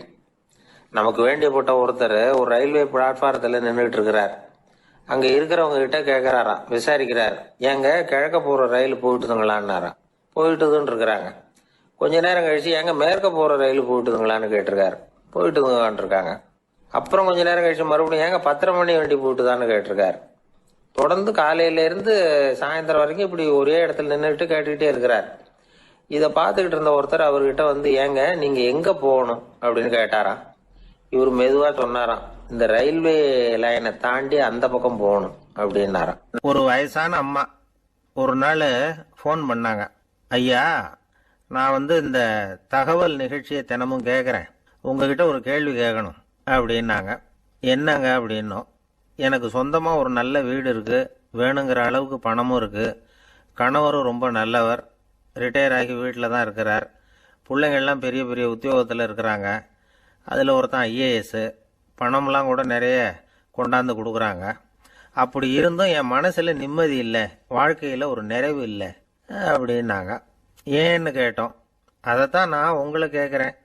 நமக்கு வேண்டியப்பட்ட ஒருத்தர் ஒரு ரயில்வே பிளாட்ஃபாரத்தில் நின்றுட்டு இருக்கிறார். அங்க இருக்கிறவங்க கிட்ட கேட்கிறாராம், விசாரிக்கிறார். ஏங்க கிழக்க போற ரயில் போயிட்டுதுங்களான்னாராம். போயிட்டுதுன்னு இருக்கிறாங்க. கொஞ்ச நேரம் கழிச்சு, ஏங்க மேற்க போற ரயில் போயிட்டுதுங்களான்னு கேட்டிருக்காரு. போயிட்டுதுங்களான் இருக்காங்க. அப்புறம் கொஞ்ச நேரம் கழிச்சு மறுபடியும், ஏங்க 10:30 மணி வண்டி போயிட்டுதான்னு கேட்டிருக்காரு. தொடர்ந்து காலையில இருந்து சாயந்தரம் வரைக்கும் இப்படி ஒரே இடத்துல நின்றுட்டு கேட்டுக்கிட்டே இருக்கிறார். இதை பார்த்துக்கிட்டு இருந்த ஒருத்தர் அவர்கிட்ட ஏங்க நீங்க எங்க போகணும் அப்படின்னு கேட்டாராம். இவர் மெதுவா சொன்னாராம், இந்த ரயில்வே லைனை தாண்டி அந்த பக்கம் போகணும் அப்படின்னாராம். ஒரு வயசான அம்மா ஒரு நாள் ஃபோன் பண்ணாங்க. ஐயா, நான் இந்த தகவல் நிகழ்ச்சியை தினமும் கேட்குறேன். உங்ககிட்ட ஒரு கேள்வி கேட்கணும் அப்படின்னாங்க. என்னங்க அப்படின்னோம். எனக்கு சொந்தமாக ஒரு நல்ல வீடு இருக்குது, வேணுங்கிற அளவுக்கு பணமும் இருக்குது, கணவரும் ரொம்ப நல்லவர், ரிட்டையர் ஆகி வீட்டில் தான் இருக்கிறார், பிள்ளைங்கள்லாம் பெரிய பெரிய உத்தியோகத்தில் இருக்கிறாங்க, அதில் ஒருத்தன் ஐஏஎஸ்ஸு, பணம்லாம் கூட நிறைய கொண்டாந்து கொடுக்குறாங்க. அப்படி இருந்தும் என் மனசில் நிம்மதி இல்லை, வாழ்க்கையில் ஒரு நிறைவு இல்லை அப்படின்னாங்க. ஏன்னு கேட்டோம். அதைத்தான் நான் உங்களை கேட்குறேன்,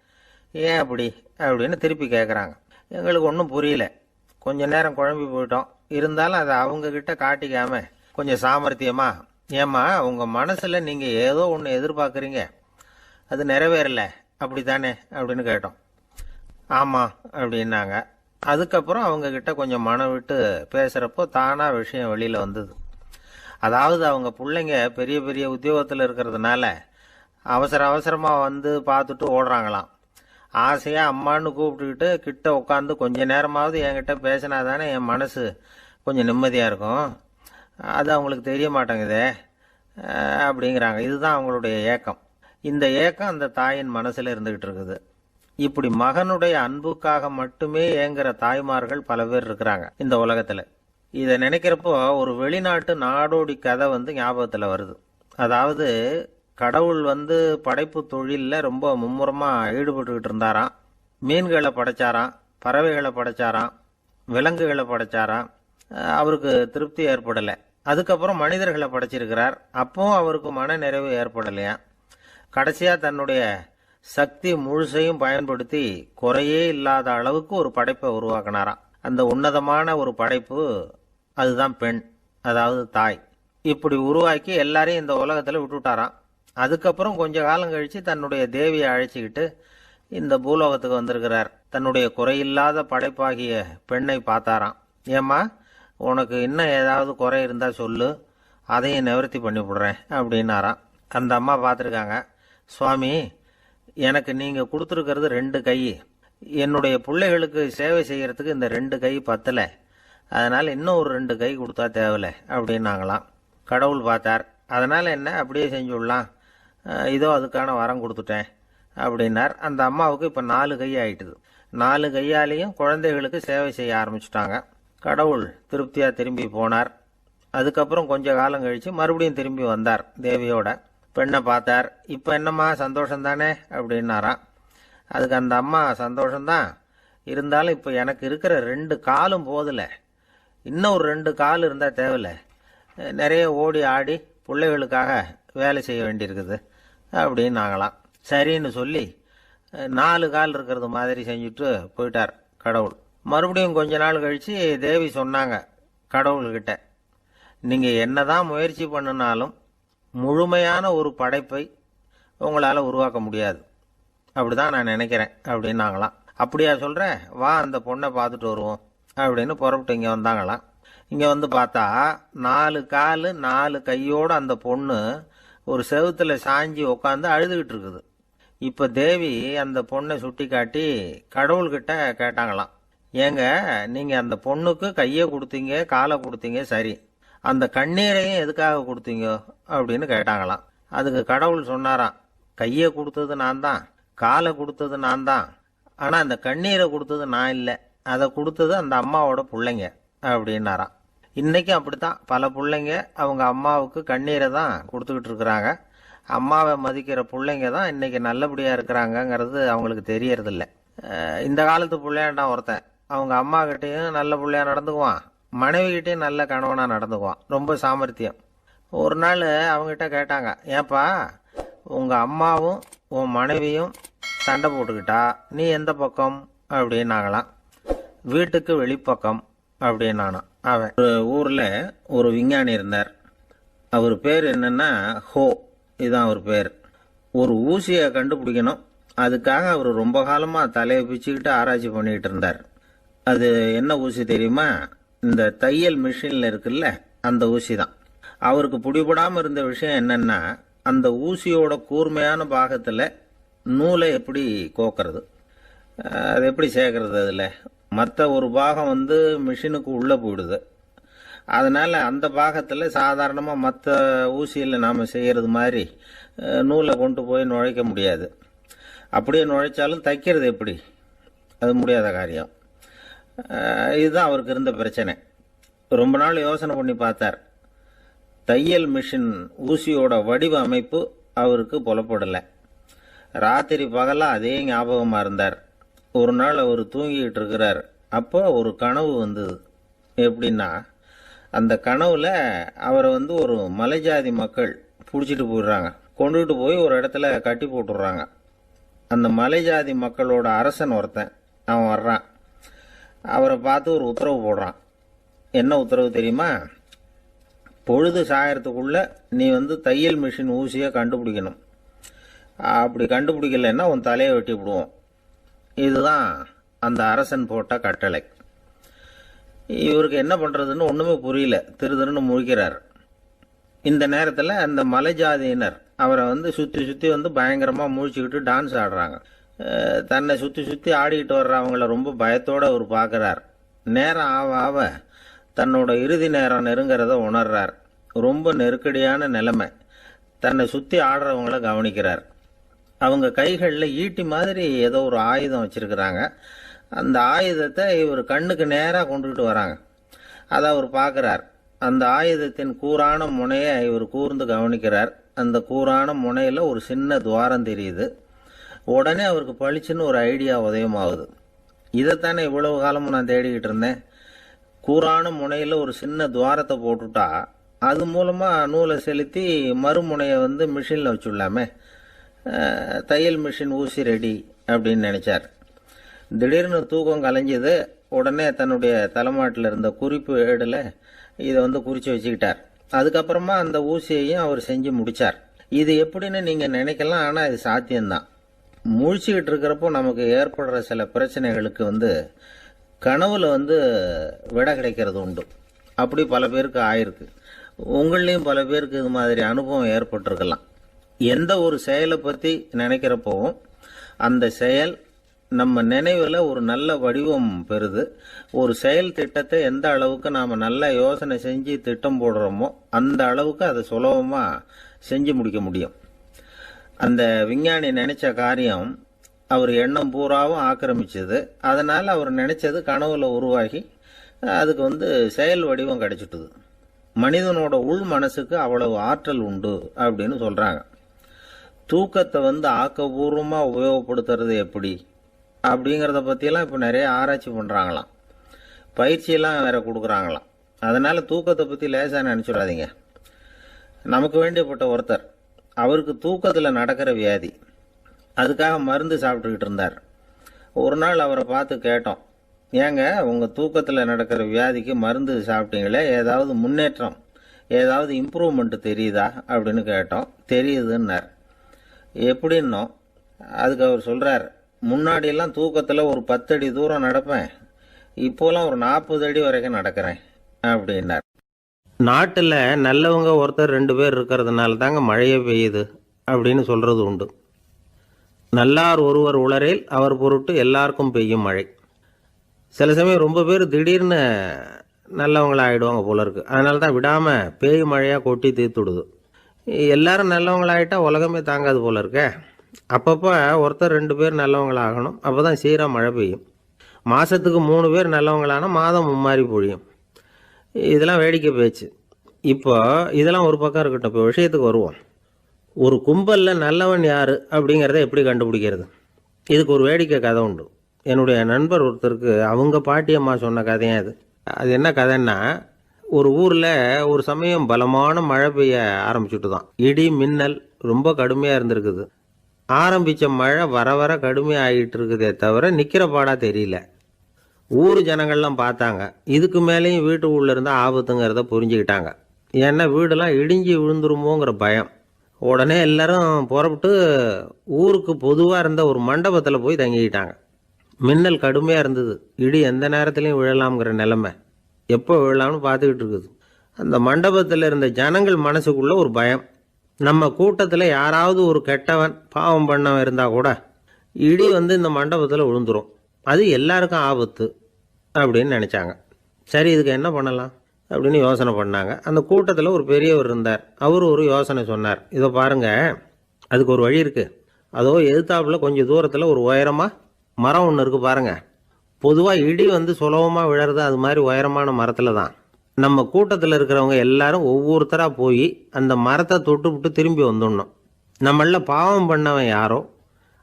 ஏன் அப்படி அப்படின்னு திருப்பி கேட்குறாங்க. எங்களுக்கு ஒன்றும் புரியல. கொஞ்ச நேரம் குழம்பி போயிட்டோம். இருந்தாலும் அதை அவங்கக்கிட்ட காட்டிக்காம கொஞ்சம் சாமர்த்தியமா, ஏம்மா உங்கள் மனசில் நீங்கள் ஏதோ ஒன்று எதிர்பார்க்குறீங்க, அது நிறைவேறல அப்படித்தானே அப்படின்னு கேட்டோம். ஆமாம் அப்படின்னாங்க. அதுக்கப்புறம் அவங்கக்கிட்ட கொஞ்சம் மனம் விட்டு பேசுகிறப்போ தானாக விஷயம் வெளியில் வந்தது. அதாவது அவங்க பிள்ளைங்க பெரிய பெரிய உத்தியோகத்தில் இருக்கிறதுனால அவசரமாக பார்த்துட்டு ஓடுறாங்களாம். ஆசையாக அம்மான்னு கூப்பிட்டுக்கிட்டு கிட்ட உட்காந்து கொஞ்ச நேரமாவது என்கிட்ட பேசினா தானே என் மனசு கொஞ்சம் நிம்மதியாக இருக்கும். அது அவங்களுக்கு தெரிய மாட்டேங்குதே அப்படிங்கிறாங்க. இதுதான் அவங்களுடைய ஏக்கம். இந்த ஏக்கம் அந்த தாயின் மனசில் இருந்துகிட்டு இருக்குது. இப்படி மகனுடைய அன்புக்காக மட்டுமே ஏங்குற தாய்மார்கள் பல பேர் இருக்கிறாங்க இந்த உலகத்தில். இதை நினைக்கிறப்போ ஒரு வெளிநாட்டு நாடோடி கதை ஞாபகத்தில் வருது. அதாவது கடவுள் படைப்பு தொழிலில் ரொம்ப மும்முரமாக ஈடுபட்டுக்கிட்டு இருந்தாராம். மீன்களை படைச்சாராம், பறவைகளை படைச்சாராம், விலங்குகளை படைச்சாராம். அவருக்கு திருப்தி ஏற்படலை. அதுக்கப்புறம் மனிதர்களை படைச்சிருக்கிறார். அப்பவும் அவருக்கு மன நிறைவு ஏற்படலையா. கடைசியாக தன்னுடைய சக்தி முழுசையும் பயன்படுத்தி குறையே இல்லாத அளவுக்கு ஒரு படைப்பை உருவாக்கினாராம். அந்த உன்னதமான ஒரு படைப்பு அதுதான் பெண், அதாவது தாய். இப்படி உருவாக்கி எல்லாரையும் இந்த உலகத்தில் விட்டுவிட்டாராம். அதுக்கப்புறம் கொஞ்ச காலம் கழித்து தன்னுடைய தேவியை அழைச்சிக்கிட்டு இந்த பூலோகத்துக்கு வந்திருக்கிறார். தன்னுடைய குறையில்லாத படைப்பாகிய பெண்ணை பார்த்தாராம். ஏம்மா உனக்கு இன்னும் ஏதாவது குறை இருந்தால் சொல்லு, அதையும் நிவர்த்தி பண்ணி விடுறேன் அப்படின்னாராம். அந்த அம்மா பார்த்துருக்காங்க. சுவாமி, எனக்கு நீங்கள் கொடுத்துருக்கிறது 2 கை. என்னுடைய பிள்ளைகளுக்கு சேவை செய்கிறதுக்கு இந்த 2 கை பத்தலை. அதனால் இன்னும் ஒரு 2 கை கொடுத்தா தேவலை அப்படின்னாங்களாம். கடவுள் பார்த்தார். அதனால் என்ன, அப்படியே செஞ்சுடலாம், இதோ அதுக்கான வரம் கொடுத்துட்டேன் அப்படின்னார். அந்த அம்மாவுக்கு இப்போ 4 கை ஆயிட்டுது. 4 கையாலையும் குழந்தைகளுக்கு சேவை செய்ய ஆரம்பிச்சுட்டாங்க. கடவுள் திருப்தியா திரும்பி போனார். அதுக்கப்புறம் கொஞ்ச காலம் கழிச்சு மறுபடியும் திரும்பி வந்தார் தேவியோட. பெண்ணை பார்த்தார். இப்போ என்னம்மா சந்தோஷம் தானே அப்படின்னாராம். அதுக்கு அந்த அம்மா, சந்தோஷம்தான், இருந்தாலும் இப்போ எனக்கு இருக்கிற 2 காலும் போதில்ல, இன்னும் ஒரு 2 கால் இருந்தால் தேவையில்ல, நிறைய ஓடி ஆடி பிள்ளைகளுக்காக வேலை செய்ய வேண்டியிருக்குது அப்படின்னாங்களாம். சரின்னு சொல்லி 4 கால் இருக்கிறது மாதிரி செஞ்சுட்டு போயிட்டார் கடவுள். மறுபடியும் கொஞ்ச நாள் கழித்து தேவி சொன்னாங்க கடவுள்கிட்ட, நீங்கள் என்னதான் முயற்சி பண்ணினாலும் முழுமையான ஒரு படைப்பை உங்களால் உருவாக்க முடியாது, அப்படிதான் நான் நினைக்கிறேன் அப்படின்னாங்களாம். அப்படியா சொல்கிறேன், வா அந்த பொண்ணை பார்த்துட்டு வருவோம் அப்படின்னு புறப்பட்டு இங்கே வந்தாங்களாம். இங்கே வந்து பார்த்தா 4 கால் 4 கையோடு அந்த பொண்ணு ஒரு செவுத்துல சாஞ்சி உட்காந்து அழுதுகிட்டு இருக்குது. இப்போ தேவி அந்த பொண்ணை சுட்டி காட்டி கடவுள்கிட்ட கேட்டாங்களாம், ஏங்க நீங்கள் அந்த பொண்ணுக்கு கையை கொடுத்தீங்க, காலை கொடுத்தீங்க, சரி, அந்த கண்ணீரையும் எதுக்காக கொடுத்தீங்க அப்படின்னு கேட்டாங்களாம். அதுக்கு கடவுள் சொன்னாராம், கையை கொடுத்தது நான் தான், காலை கொடுத்தது நான் தான், ஆனால் அந்த கண்ணீரை கொடுத்தது நான் இல்லை, அதை கொடுத்தது அந்த அம்மாவோட பிள்ளைங்க அப்படின்னாராம். இன்றைக்கும் அப்படித்தான் பல பிள்ளைங்க அவங்க அம்மாவுக்கு கண்ணீரை தான் கொடுத்துக்கிட்டு இருக்கிறாங்க. அம்மாவை மதிக்கிற பிள்ளைங்க தான் இன்றைக்கி நல்லபடியாக இருக்கிறாங்கங்கிறது அவங்களுக்கு தெரியறதில்ல. இந்த காலத்து பிள்ளையாண்டான் ஒருத்தன் அவங்க அம்மா கிட்டேயும் நல்ல பிள்ளையா நடந்துக்குவான், மனைவிகிட்டையும் நல்ல கணவனாக நடந்துக்குவான், ரொம்ப சாமர்த்தியம். ஒரு நாள் அவங்ககிட்ட கேட்டாங்க, ஏன்பா உங்கள் அம்மாவும் உன் மனைவியும் சண்டை போட்டுக்கிட்டா நீ எந்த பக்கம் அப்படின்னாங்களாம். வீட்டுக்கு வெளிப்பக்கம் அப்படின்னானா. அவன் ஒரு ஊரில் ஒரு விஞ்ஞானி இருந்தார். அவர் பேர் என்னன்னா ஹோ, இதுதான் அவர் பேர். ஒரு ஊசியை கண்டுபிடிக்கணும், அதுக்காக அவர் ரொம்ப காலமாக தலையை பிச்சுக்கிட்டு ஆராய்ச்சி பண்ணிக்கிட்டு இருந்தார். அது என்ன ஊசி தெரியுமா? இந்த தையல் மிஷினில் இருக்குல்ல, அந்த ஊசி தான். அவருக்கு பிடிபடாமல் இருந்த விஷயம் என்னன்னா, அந்த ஊசியோட கூர்மையான பாகத்தில் நூலை எப்படி கோக்கிறது, அது எப்படி சேர்க்கறது, அதில் மற்ற ஒரு பாகம் வந்து மிஷினுக்கு உள்ளே போயிடுது. அதனால் அந்த பாகத்தில் சாதாரணமாக மற்ற ஊசியில் நாம் செய்கிறது மாதிரி நூலை கொண்டு போய் நுழைக்க முடியாது. அப்படியே நுழைச்சாலும் தைக்கிறது எப்படி, அது முடியாத காரியம். இதுதான் அவருக்கு இருந்த பிரச்சனை. ரொம்ப நாள் யோசனை பண்ணி பார்த்தார். தையல் மிஷின் ஊசியோட வடிவ அமைப்பு அவருக்கு புலப்படலை. ராத்திரி பகலாக அதே ஞாபகமாக இருந்தார். ஒரு நாள் அவர் தூங்கிக்கிட்டு இருக்கிறார். அப்போ ஒரு கனவு வந்தது. எப்படின்னா, அந்த கனவுல அவரை வந்து ஒரு மலைஜாதி மக்கள் பிடிச்சிட்டு போயிடுறாங்க, கொண்டுகிட்டு போய் ஒரு இடத்துல கட்டி போட்டுடுறாங்க. அந்த மலைஜாதி மக்களோட அரசன் ஒருத்தன் அவன் வர்றான். அவரை பார்த்து ஒரு உத்தரவு போடுறான். என்ன உத்தரவு தெரியுமா? பொழுது சாயறதுக்குள்ள நீ வந்து தையல் மிஷின் ஊசியை கண்டுபிடிக்கணும், அப்படி கண்டுபிடிக்கலைன்னா உன் தலையை வெட்டி விடுவோம். இதுதான் அந்த அரசன் போட்ட கட்டளை. இவருக்கு என்ன பண்ணுறதுன்னு ஒன்றுமே புரியல, திருன்னு முழிக்கிறார். இந்த நேரத்தில் அந்த மலைஜாதியினர் அவரை வந்து சுற்றி சுற்றி வந்து பயங்கரமாக முழிச்சுக்கிட்டு டான்ஸ் ஆடுறாங்க. தன்னை சுற்றி சுற்றி ஆடிக்கிட்டு வர்றவங்கள ரொம்ப பயத்தோடு அவர் பார்க்குறார். நேரம் ஆவ ஆவ தன்னோட இறுதி நேரம் நெருங்கிறத உணர்றார். ரொம்ப நெருக்கடியான நிலைமை. தன்னை சுற்றி ஆடுறவங்கள கவனிக்கிறார். அவங்க கைகளில் ஈட்டி மாதிரி ஏதோ ஒரு ஆயுதம் வச்சிருக்கிறாங்க. அந்த ஆயுதத்தை இவர் கண்ணுக்கு நேராக கொண்டுகிட்டு வராங்க. அதை அவர் பார்க்குறார். அந்த ஆயுதத்தின் கூரான முனையை இவர் கூர்ந்து கவனிக்கிறார். அந்த கூரான முனையில் ஒரு சின்ன துவாரம் தெரியுது. உடனே அவருக்கு பளிச்சுன்னு ஒரு ஐடியா உதயமாகுது. இதைத்தானே இவ்வளவு காலமும் நான் தேடிக்கிட்டு இருந்தேன். கூரான முனையில் ஒரு சின்ன துவாரத்தை போட்டுட்டா அது மூலமாக நூலை செலுத்தி மறுமுனையை வந்து மிஷினில் வச்சுடலாமே, தையல் மிஷின் ஊசி ரெடி அப்படின்னு நினச்சார். திடீர்னு தூக்கம் கலைஞ்சது. உடனே தன்னுடைய தலைமாட்டில் இருந்த குறிப்பு ஏடில் இதை வந்து குறித்து வச்சுக்கிட்டார். அதுக்கப்புறமா அந்த ஊசியையும் அவர் செஞ்சு முடித்தார். இது எப்படின்னு நீங்கள் நினைக்கலாம், ஆனால் இது சாத்தியம்தான். முழிச்சுக்கிட்டு இருக்கிறப்போ நமக்கு ஏற்படுற சில பிரச்சனைகளுக்கு வந்து கனவுல வந்து விடை கிடைக்கிறது உண்டு. அப்படி பல பேருக்கு ஆயிருக்கு. உங்களையும் பல பேருக்கு இது மாதிரி அனுபவம் ஏற்பட்டிருக்கலாம். எந்த ஒரு செயலை பற்றி நினைக்கிறப்போவும் அந்த செயல் நம்ம நினைவில் ஒரு நல்ல வடிவம் பெறுது. ஒரு செயல் திட்டத்தை எந்த அளவுக்கு நாம் நல்லா யோசனை செஞ்சு திட்டம் போடுறோமோ அந்த அளவுக்கு அதை சுலபமாக செஞ்சு முடிக்க முடியும். அந்த விஞ்ஞானி நினைச்ச காரியம் அவர் எண்ணம் பூராவும் ஆக்கிரமிச்சது. அதனால் அவர் நினைச்சது கனவுல உருவாகி அதுக்கு செயல் வடிவம் கிடைச்சிட்டுது. மனிதனோட உள் மனசுக்கு அவ்வளவு ஆற்றல் உண்டு அப்படின்னு சொல்றாங்க. தூக்கத்தை ஆக்கபூர்வமாக உபயோகப்படுத்துறது எப்படி அப்படிங்கிறத பற்றியெல்லாம் இப்போ நிறைய ஆராய்ச்சி பண்ணுறாங்களாம், பயிற்சியெல்லாம் வேற கொடுக்குறாங்களாம். அதனால் தூக்கத்தை பற்றி லேசாக நினச்சிடாதீங்க. நமக்கு வேண்டியப்பட்ட ஒருத்தர், அவருக்கு தூக்கத்தில் நடக்கிற வியாதி, அதுக்காக மருந்து சாப்பிட்டுக்கிட்டு இருந்தார். ஒரு நாள் அவரை பார்த்து கேட்டோம், ஏங்க உங்கள் தூக்கத்தில் நடக்கிற வியாதிக்கு மருந்து சாப்பிட்டீங்களே, ஏதாவது முன்னேற்றம், ஏதாவது இம்ப்ரூவ்மெண்ட் தெரியுதா அப்படின்னு கேட்டோம். தெரியுதுன்னார். எப்படின்னோம்? அதுக்கு அவர் சொல்கிறார், முன்னாடியெல்லாம் தூக்கத்தில் ஒரு 10 அடி தூரம் நடப்பேன், இப்போலாம் ஒரு 40 அடி வரைக்கும் நடக்கிறேன் அப்படின்னார். நாட்டில் நல்லவங்க ஒருத்தர் 2 பேர் இருக்கிறதுனால தாங்க மழையே பெய்யுது அப்படின்னு சொல்கிறது உண்டு. நல்லார் ஒருவர் உளரேல் அவர் பொருட்டு எல்லாருக்கும் பெய்யும் மழை. சில சமயம் ரொம்ப பேர் திடீர்னு நல்லவங்களாகிடுவாங்க போல இருக்கு. அதனால தான் விடாமல் பேய் மழையாக கொட்டி தீர்த்துடுது. எல்லாரும் நல்லவங்களாகிட்டா உலகமே தாங்காது போல இருக்க. அப்பப்போ ஒருத்தர் 2 பேர் நல்லவங்களாகணும், அப்போ தான் சீராக மழை பெய்யும். மாதத்துக்கு 3 பேர் நல்லவங்களானா மாதம் மும்மாரி பொழியும். இதெல்லாம் வேடிக்கை பேச்சு. இப்போ இதெல்லாம் ஒரு பக்கம் இருக்கட்டும், இப்போ விஷயத்துக்கு வருவோம். ஒரு கும்பலில் நல்லவன் யார் அப்படிங்கிறத எப்படி கண்டுபிடிக்கிறது? இதுக்கு ஒரு வேடிக்கை கதை உண்டு. என்னுடைய நண்பர் ஒருத்தருக்கு அவங்க பாட்டியம்மா சொன்ன கதையும் அது. அது என்ன கதைன்னா, ஒரு ஊரில் ஒரு சமயம் பலமான மழை பெய்ய ஆரம்பிச்சுட்டு தான். இடி மின்னல் ரொம்ப கடுமையாக இருந்திருக்குது. ஆரம்பித்த மழை வர வர கடுமையாக ஆகிட்டு இருக்குதே தவிர நிற்கிற பாடாக தெரியல. ஊர் ஜனங்கள்லாம் பார்த்தாங்க. இதுக்கு மேலேயும் வீட்டுக்குள்ளே இருந்தால் ஆபத்துங்கிறத புரிஞ்சுக்கிட்டாங்க. ஏன்னா வீடெல்லாம் இடிஞ்சி விழுந்துருமோங்கிற பயம். உடனே எல்லாரும் புறப்பட்டு ஊருக்கு பொதுவாக இருந்த ஒரு மண்டபத்தில் போய் தங்கிக்கிட்டாங்க. மின்னல் கடுமையாக இருந்தது. இடி எந்த நேரத்துலையும் விழலாம்ங்கிற நிலைமை. எப்போ விழலாம்னு பார்த்துக்கிட்டு இருக்குது. அந்த மண்டபத்தில் இருந்த ஜனங்கள் மனசுக்குள்ளே ஒரு பயம். நம்ம கூட்டத்தில் யாராவது ஒரு கெட்டவன் பாவம் பண்ணவன் இருந்தால் கூட இடி இந்த மண்டபத்தில் விழுந்துரும், அது எல்லாருக்கும் ஆபத்து அப்படின்னு நினச்சாங்க. சரி, இதுக்கு என்ன பண்ணலாம் அப்படின்னு யோசனை பண்ணாங்க. அந்த கூட்டத்தில் ஒரு பெரியவர் இருந்தார். அவர் ஒரு யோசனை சொன்னார். இதை பாருங்கள், அதுக்கு ஒரு வழி இருக்குது. அதோ எதிர்த்தாப்புல கொஞ்சம் தூரத்தில் ஒரு உயரமாக மரம் ஒன்று இருக்குது பாருங்கள். பொதுவாக இடி சுலபமாக விழறது அது மாதிரி உயரமான மரத்தில் தான். நம்ம கூட்டத்தில் இருக்கிறவங்க எல்லாரும் ஒவ்வொருத்தராக போய் அந்த மரத்தை தொட்டு விட்டு திரும்பி வந்துடணும். நம்மள பாவம் பண்ணவன் யாரோ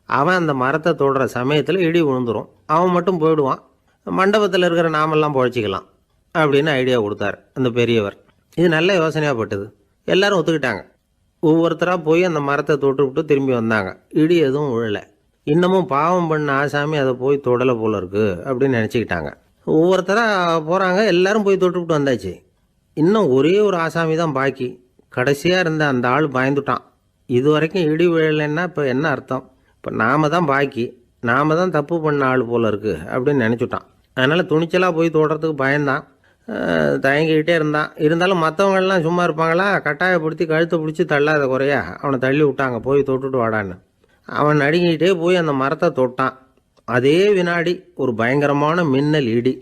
அவன் அந்த மரத்தை தொடுற சமயத்தில் இடி விழுந்துடும், அவன் மட்டும் போயிடுவான், மண்டபத்தில் இருக்கிற நாமெல்லாம் பொழைச்சிக்கலாம் அப்படின்னு ஐடியா கொடுத்தார் அந்த பெரியவர். இது நல்ல யோசனையாக பட்டது. எல்லாரும் ஒத்துக்கிட்டாங்க. ஒவ்வொருத்தராக போய் அந்த மரத்தை தொட்டு விட்டு திரும்பி வந்தாங்க. இடி எதுவும் விழலை. இன்னமும் பாவம் பண்ண ஆசாமி அதை போய் தொடலை போல இருக்கு அப்படின்னு நினச்சிக்கிட்டாங்க. ஒவ்வொருத்தராக போகிறாங்க, எல்லாரும் போய் தொட்டுவிட்டு வந்தாச்சு. இன்னும் ஒரே ஒரு ஆசாமி தான் பாக்கி. கடைசியாக இருந்த அந்த ஆள் பயந்துட்டான். இது வரைக்கும் இடி விழலைன்னா இப்போ என்ன அர்த்தம்? இப்போ நாம தான் பாக்கி, நாம தான் தப்பு பண்ண ஆள் போல இருக்குது அப்படின்னு நினச்சிட்டான். அதனால் துணிச்சலாக போய் தொடுறதுக்கு பயந்தான், தயங்கிக்கிட்டே இருந்தான். இருந்தாலும் மற்றவங்கள்லாம் சும்மா இருப்பாங்களா? கட்டாயப்படுத்தி கழுத்தை பிடிச்சி தள்ளாத குறையா அவனை தள்ளி விட்டாங்க, போய் தொட்டுட்டு வாடான்னு. அவன் நடுங்கிட்டே போய் அந்த மரத்தை தொட்டான். அதே வினாடி ஒரு பயங்கரமான மின்னல் இடி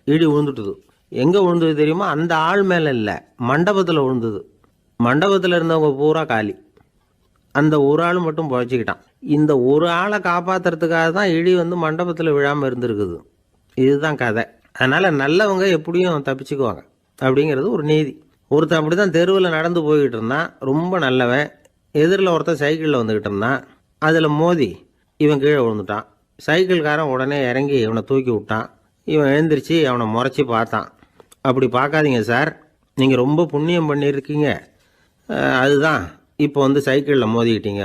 விழுந்துட்டுது. எங்கே விழுந்தது தெரியுமா? அந்த ஆள் மேலே இல்லை, மண்டபத்தில் விழுந்தது. மண்டபத்தில் இருந்தவங்க பூரா காலி. அந்த ஒரு ஆள் மட்டும் புழைச்சிக்கிட்டான். இந்த ஒரு ஆளை காப்பாற்றுறதுக்காக தான் இடி மண்டபத்தில் விழாமல் இருந்திருக்குது. இதுதான் கதை. அதனால் நல்லவங்க எப்படியும் தப்பிச்சுக்குவாங்க அப்படிங்கிறது ஒரு நீதி. ஒருத்தன் அப்படி தான் தெருவில் நடந்து போய்கிட்டு இருந்தான், ரொம்ப நல்லவன். எதிரில் ஒருத்தன் சைக்கிளில் வந்துக்கிட்டு இருந்தான். அதில் மோதி இவன் கீழே விழுந்துட்டான். சைக்கிள்காரன் உடனே இறங்கி இவனை தூக்கி விட்டான். இவன் எழுந்திரிச்சு அவனை முறைச்சி பார்த்தான். அப்படி பார்க்காதீங்க சார், நீங்கள் ரொம்ப புண்ணியம் பண்ணியிருக்கீங்க, அதுதான் இப்போ சைக்கிளில் மோதிக்கிட்டீங்க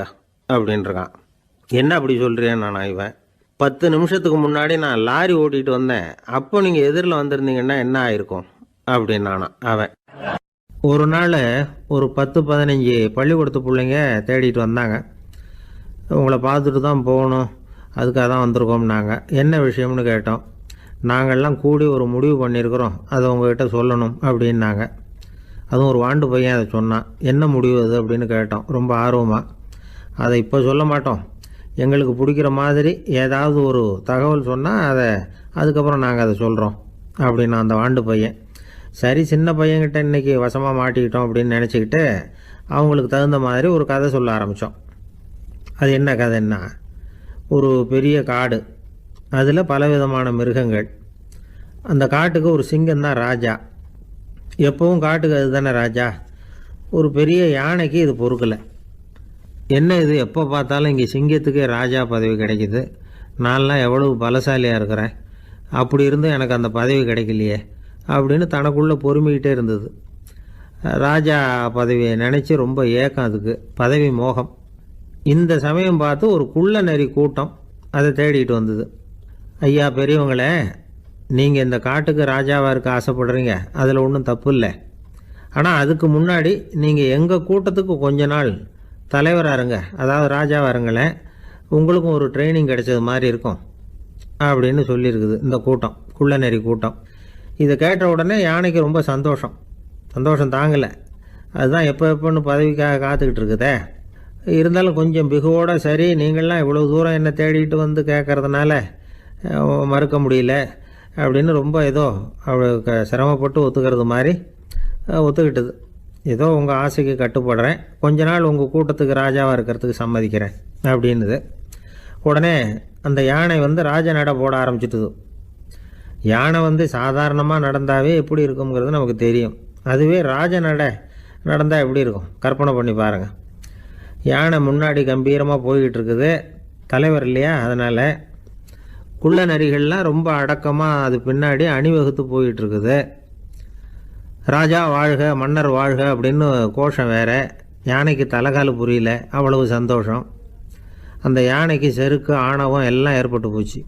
அப்படின்றான். என்ன அப்படி சொல்கிறேன் நான்? இவன் 10 நிமிஷத்துக்கு முன்னாடி நான் லாரி ஓட்டிகிட்டு வந்தேன், அப்போ நீங்கள் எதிரில் வந்திருந்தீங்கன்னா என்ன ஆயிருக்கும் அப்படின்னானா அவன். ஒரு நாள் ஒரு 10-15 பள்ளிக்கூடத்து பிள்ளைங்க தேடிட்டு வந்தாங்க. உங்களை பார்த்துட்டு தான் போகணும், அதுக்காக தான் வந்திருக்கோம்னாங்க. என்ன விஷயம்னு கேட்டோம். நாங்கள்லாம் கூடி ஒரு முடிவு பண்ணியிருக்கிறோம், அதை உங்கள்கிட்ட சொல்லணும் அப்படின்னாங்க. அதுவும் ஒரு வாண்டு பையன் அதை சொன்னான். என்ன முடிவு அது அப்படின்னு கேட்டோம் ரொம்ப ஆர்வமாக. அதை இப்போ சொல்ல மாட்டோம், எங்களுக்கு பிடிக்கிற மாதிரி ஏதாவது ஒரு தகவல் சொன்னால் அதுக்கப்புறம் நாங்கள் அதை சொல்கிறோம் அப்படின்னா அந்த வாண்டு பையன். சரி, சின்ன பையன்கிட்ட இன்றைக்கி வசமாக மாட்டிக்கிட்டோம் அப்படின்னு நினச்சிக்கிட்டு அவங்களுக்கு தகுந்த மாதிரி ஒரு கதை சொல்ல ஆரம்பித்தோம். அது என்ன கதைன்னா, ஒரு பெரிய காடு, அதில் பலவிதமான மிருகங்கள். அந்த காட்டுக்கு ஒரு சிங்கம் தான் ராஜா. எப்பவும் காட்டுக்கு அது தானே ராஜா. ஒரு பெரிய யானைக்கு இது பொறுக்கலை. என்ன இது, எப்போ பார்த்தாலும் இங்கே சிங்கத்துக்கே ராஜா பதவி கிடைக்கிது, நான்லாம் எவ்வளவு பலசாலியாக இருக்கிறேன், அப்படி இருந்தும் எனக்கு அந்த பதவி கிடைக்கலையே அப்படின்னு தனக்குள்ளே பொறுமிக்கிட்டே இருந்தது. ராஜா பதவியை நினச்சி ரொம்ப ஏக்கம், அதுக்கு பதவி மோகம். இந்த சமயம் பார்த்து ஒரு குள்ள நரி கூட்டம் அதை தேடிட்டு வந்தது. ஐயா பெரியவங்களே, நீங்கள் இந்த காட்டுக்கு ராஜாவாக இருக்க ஆசைப்படுறீங்க, அதில் ஒன்றும் தப்பு இல்லை. ஆனால் அதுக்கு முன்னாடி நீங்கள் எங்கள் கூட்டத்துக்கு கொஞ்ச நாள் தலைவராக இருங்க, அதாவது ராஜாவாக இருங்களேன், உங்களுக்கும் ஒரு ட்ரைனிங் கிடைச்சது மாதிரி இருக்கும் அப்படின்னு சொல்லியிருக்குது இந்த கூட்டம், குள்ள நரி கூட்டம். இதை கேட்ட உடனே யானைக்கு ரொம்ப சந்தோஷம் தாங்கலை. அதுதான் எப்போன்னு பதவிக்காக காத்துக்கிட்டு இருக்குதே. இருந்தாலும் கொஞ்சம் பிகுவோட, சரி நீங்கள்லாம் இவ்வளோ தூரம் என்னை தேடிட்டு வந்து கேட்கறதுனால மறுக்க முடியல அப்படின்னு ரொம்ப ஏதோ அவளுக்கு சிரமப்பட்டு ஒத்துக்கிறது மாதிரி ஒத்துக்கிட்டது. ஏதோ உங்கள் ஆசைக்கு கட்டுப்படுறேன், கொஞ்ச நாள் உங்கள் கூட்டத்துக்கு ராஜாவாக இருக்கிறதுக்கு சம்மதிக்கிறேன் அப்படின்னுது. உடனே அந்த யானை ராஜ நட போட ஆரம்பிச்சிட்டுது. யானை சாதாரணமாக நடந்தாவே எப்படி இருக்குங்கிறது நமக்கு தெரியும். அதுவே ராஜ நடந்தால் எப்படி இருக்கும் கற்பனை பண்ணி பாருங்கள். யானை முன்னாடி கம்பீரமாக போய்கிட்டு இருக்குது, தலைவர் இல்லையா, அதனால் குள்ள நரிகள்லாம் ரொம்ப அடக்கமாக அது பின்னாடி அணிவகுத்து போயிட்டு இருக்குது. ராஜா வாழ்க, மன்னர் வாழ்க அப்படின்னு கோஷம் வேற. யானைக்கு தலைகால் புரியல, அவ்வளவு சந்தோஷம். அந்த யானைக்கு செருக்கு, ஆணவம் எல்லாம் ஏற்பட்டு போச்சு.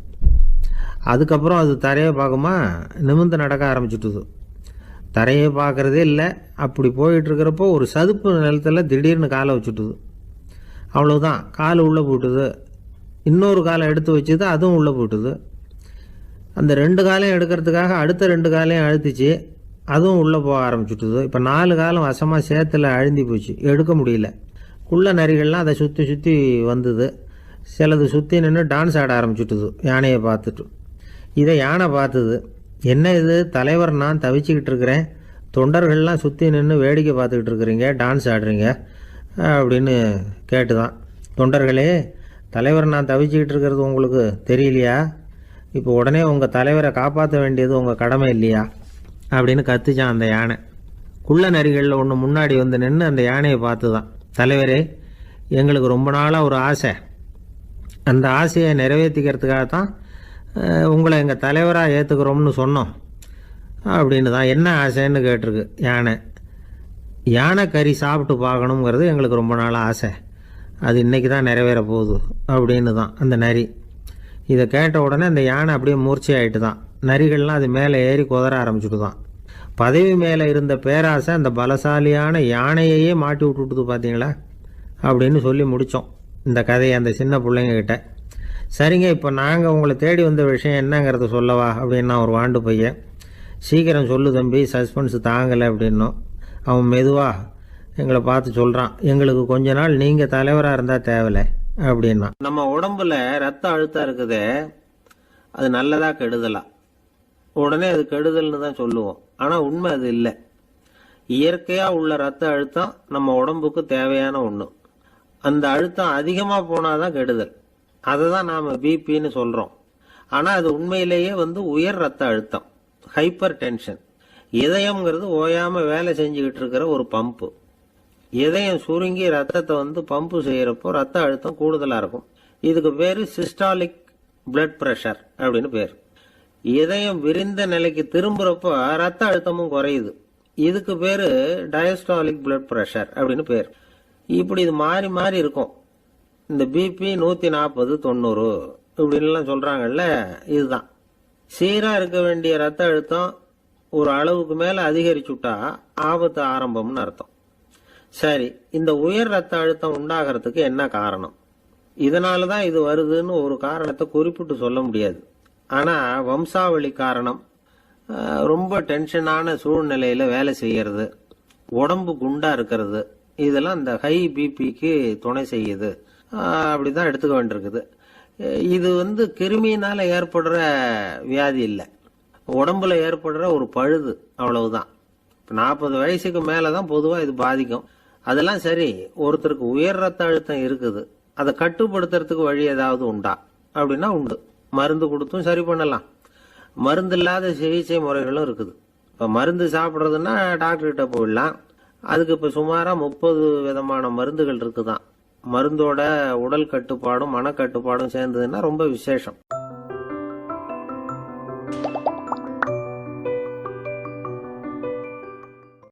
அதுக்கப்புறம் அது தரையை பார்க்குமா, நிமிர்ந்து நடக்க ஆரம்பிச்சுட்டுது. தரையை பார்க்குறதே இல்லை. அப்படி போயிட்டுருக்கிறப்போ ஒரு சதுப்பு நிலத்தில் திடீர்னு காலை வச்சுட்டுது. அவ்வளோதான், கால் உள்ளே போட்டுது. இன்னொரு காலை எடுத்து வச்சுது, அதுவும் உள்ளே போட்டுது. அந்த 2 காலையும் எடுக்கிறதுக்காக அடுத்த 2 காலையும் அழுத்திச்சு, அதுவும் உள்ளே போக ஆரம்பிச்சுட்டுது. இப்போ 4 காலம் வசமாக சேத்துல அழுந்தி போச்சு, எடுக்க முடியல. குள்ள நரிகள்லாம் அதை சுற்றி சுற்றி வந்தது. சிலது சுற்றி நின்று டான்ஸ் ஆட ஆரம்பிச்சுட்டுது யானையை பார்த்துட்டு. இதை யானை பார்த்தது. என்ன இது, தலைவர் நான் தவிச்சிக்கிட்டு இருக்கிறேன், தொண்டர்கள்லாம் சுற்றி நின்று வேடிக்கை பார்த்துக்கிட்டு இருக்கிறீங்க, டான்ஸ் ஆடுறீங்க அப்படின்னு கேட்டுதான். தொண்டர்களே, தலைவர் நான் தவிச்சிக்கிட்டு இருக்கிறது உங்களுக்கு தெரியலையா? இப்போ உடனே உங்கள் தலைவரை காப்பாற்ற வேண்டியது உங்கள் கடமை இல்லையா அப்படின்னு கத்துச்சான் அந்த யானை. குள்ள நரிகளில் ஒன்று முன்னாடி நின்று அந்த யானையை பார்த்து தான், தலைவரே எங்களுக்கு ரொம்ப நாளாக ஒரு ஆசை, அந்த ஆசையை நிறைவேற்றிக்கிறதுக்காக தான் உங்களை எங்கள் தலைவராக ஏற்றுக்கிறோம்னு சொன்னோம் அப்படின்னு தான். என்ன ஆசைன்னு கேட்டிருக்கு யானை. யானை கறி சாப்பிட்டு பார்க்கணுங்கிறது எங்களுக்கு ரொம்ப நாளாக ஆசை, அது இன்றைக்கி தான் நிறைவேற போகுது அப்படின்னு தான் அந்த நரி. இதை கேட்ட உடனே அந்த யானை அப்படியே மூர்ச்சி ஆகிட்டு தான். நரிகள்லாம் அது மேலே ஏறி குதற ஆரம்பிச்சுட்டு தான். பதவி மேலே இருந்த பேராசை அந்த பலசாலியான யானையையே மாட்டி விட்டுட்டுது பார்த்தீங்களா அப்படின்னு சொல்லி முடித்தோம் இந்த கதையை அந்த சின்ன பிள்ளைங்கக்கிட்ட. சரிங்க, இப்போ நாங்கள் உங்களை தேடி வந்த விஷயம் என்னங்கிறத சொல்லவா அப்படின்னா ஒரு வாண்டு பையன். சீக்கிரம் சொல்லு தம்பி, சஸ்பென்ஸ் தாங்கலை அப்படின்னோம். அவன் மெதுவாக எங்களை பார்த்து சொல்கிறான், எங்களுக்கு கொஞ்ச நாள் நீங்கள் தலைவராக இருந்தால் தேவலை அப்படின்னா. நம்ம உடம்புல ரத்த அழுத்தம் இருக்குதே, அது நல்லதா கெடுதலா? உடனே அது கெடுதல்னு தான் சொல்லுவோம். ஆனால் உண்மை அது இல்லை. இயற்கையாக உள்ள ரத்த அழுத்தம் நம்ம உடம்புக்கு தேவையான ஒன்று. அந்த அழுத்தம் அதிகமாக போனாதான் கெடுதல். அதை தான் நாம் பிபின்னு சொல்கிறோம். ஆனால் அது உண்மையிலேயே உயர் ரத்த அழுத்தம், ஹைப்பர் டென்ஷன். இதயம்ங்கிறது ஓயாமல் வேலை செஞ்சுக்கிட்டு இருக்கிற ஒரு பம்பு. இதயம் சுருங்கி ரத்தத்தை பம்பு செய்கிறப்போ ரத்த அழுத்தம் கூடுதலாக இருக்கும். இதுக்கு பேர் சிஸ்டாலிக் பிளட் ப்ரெஷர் அப்படின்னு பேர். இதயம் விரிந்த நிலைக்கு திரும்புகிறப்போ ரத்த அழுத்தமும் குறையுது. இதுக்கு பேர் டயஸ்டாலிக் பிளட் ப்ரெஷர் அப்படின்னு பேர். இப்படி இது மாறி மாறி இருக்கும். இந்த பிபி 140 90 இப்படின்லாம் சொல்கிறாங்கல்ல, இதுதான். சீராக இருக்க வேண்டிய ரத்த அழுத்தம் ஒரு அளவுக்கு மேலே அதிகரிச்சுட்டா ஆபத்து ஆரம்பம்னு அர்த்தம். சரி, இந்த உயர் ரத்த அழுத்தம் உண்டாகிறதுக்கு என்ன காரணம்? இதனால தான் இது வருதுன்னு ஒரு காரணத்தை குறிப்பிட்டு சொல்ல முடியாது. ஆனால் வம்சாவளி காரணம், ரொம்ப டென்ஷனான சூழ்நிலையில் வேலை செய்யறது, உடம்பு குண்டா இருக்கிறது, இதெல்லாம் இந்த ஹை பிபிக்கு துணை செய்யுது. அப்படிதான் எடுத்துக்க வேண்டியிருக்குது. இது கிருமியினால ஏற்படுற வியாதி இல்லை, உடம்புல ஏற்படுற ஒரு பழுது, அவ்வளவுதான். 40 வயசுக்கு மேலதான் பொதுவா இது பாதிக்கும். அதெல்லாம் சரி, ஒருத்தருக்கு உயர் ரத்த அழுத்தம் இருக்குது, அதை கட்டுப்படுத்துறதுக்கு வழி ஏதாவது உண்டா? அப்படின்னா உண்டு. மருந்து கொடுத்தும் சரி பண்ணலாம். மருந்து இல்லாத சிகிச்சை முறைகளும் இருக்குது. இப்ப மருந்து சாப்பிட்றதுன்னா டாக்டர்கிட்ட போயிடலாம். அதுக்கு இப்ப சுமாரா 30 விதமான மருந்துகள் இருக்குதான். மருந்தோட உடல் கட்டுப்பாடும் மனக்கட்டுப்பாடும் சேர்ந்ததுன்னா ரொம்ப விசேஷம்.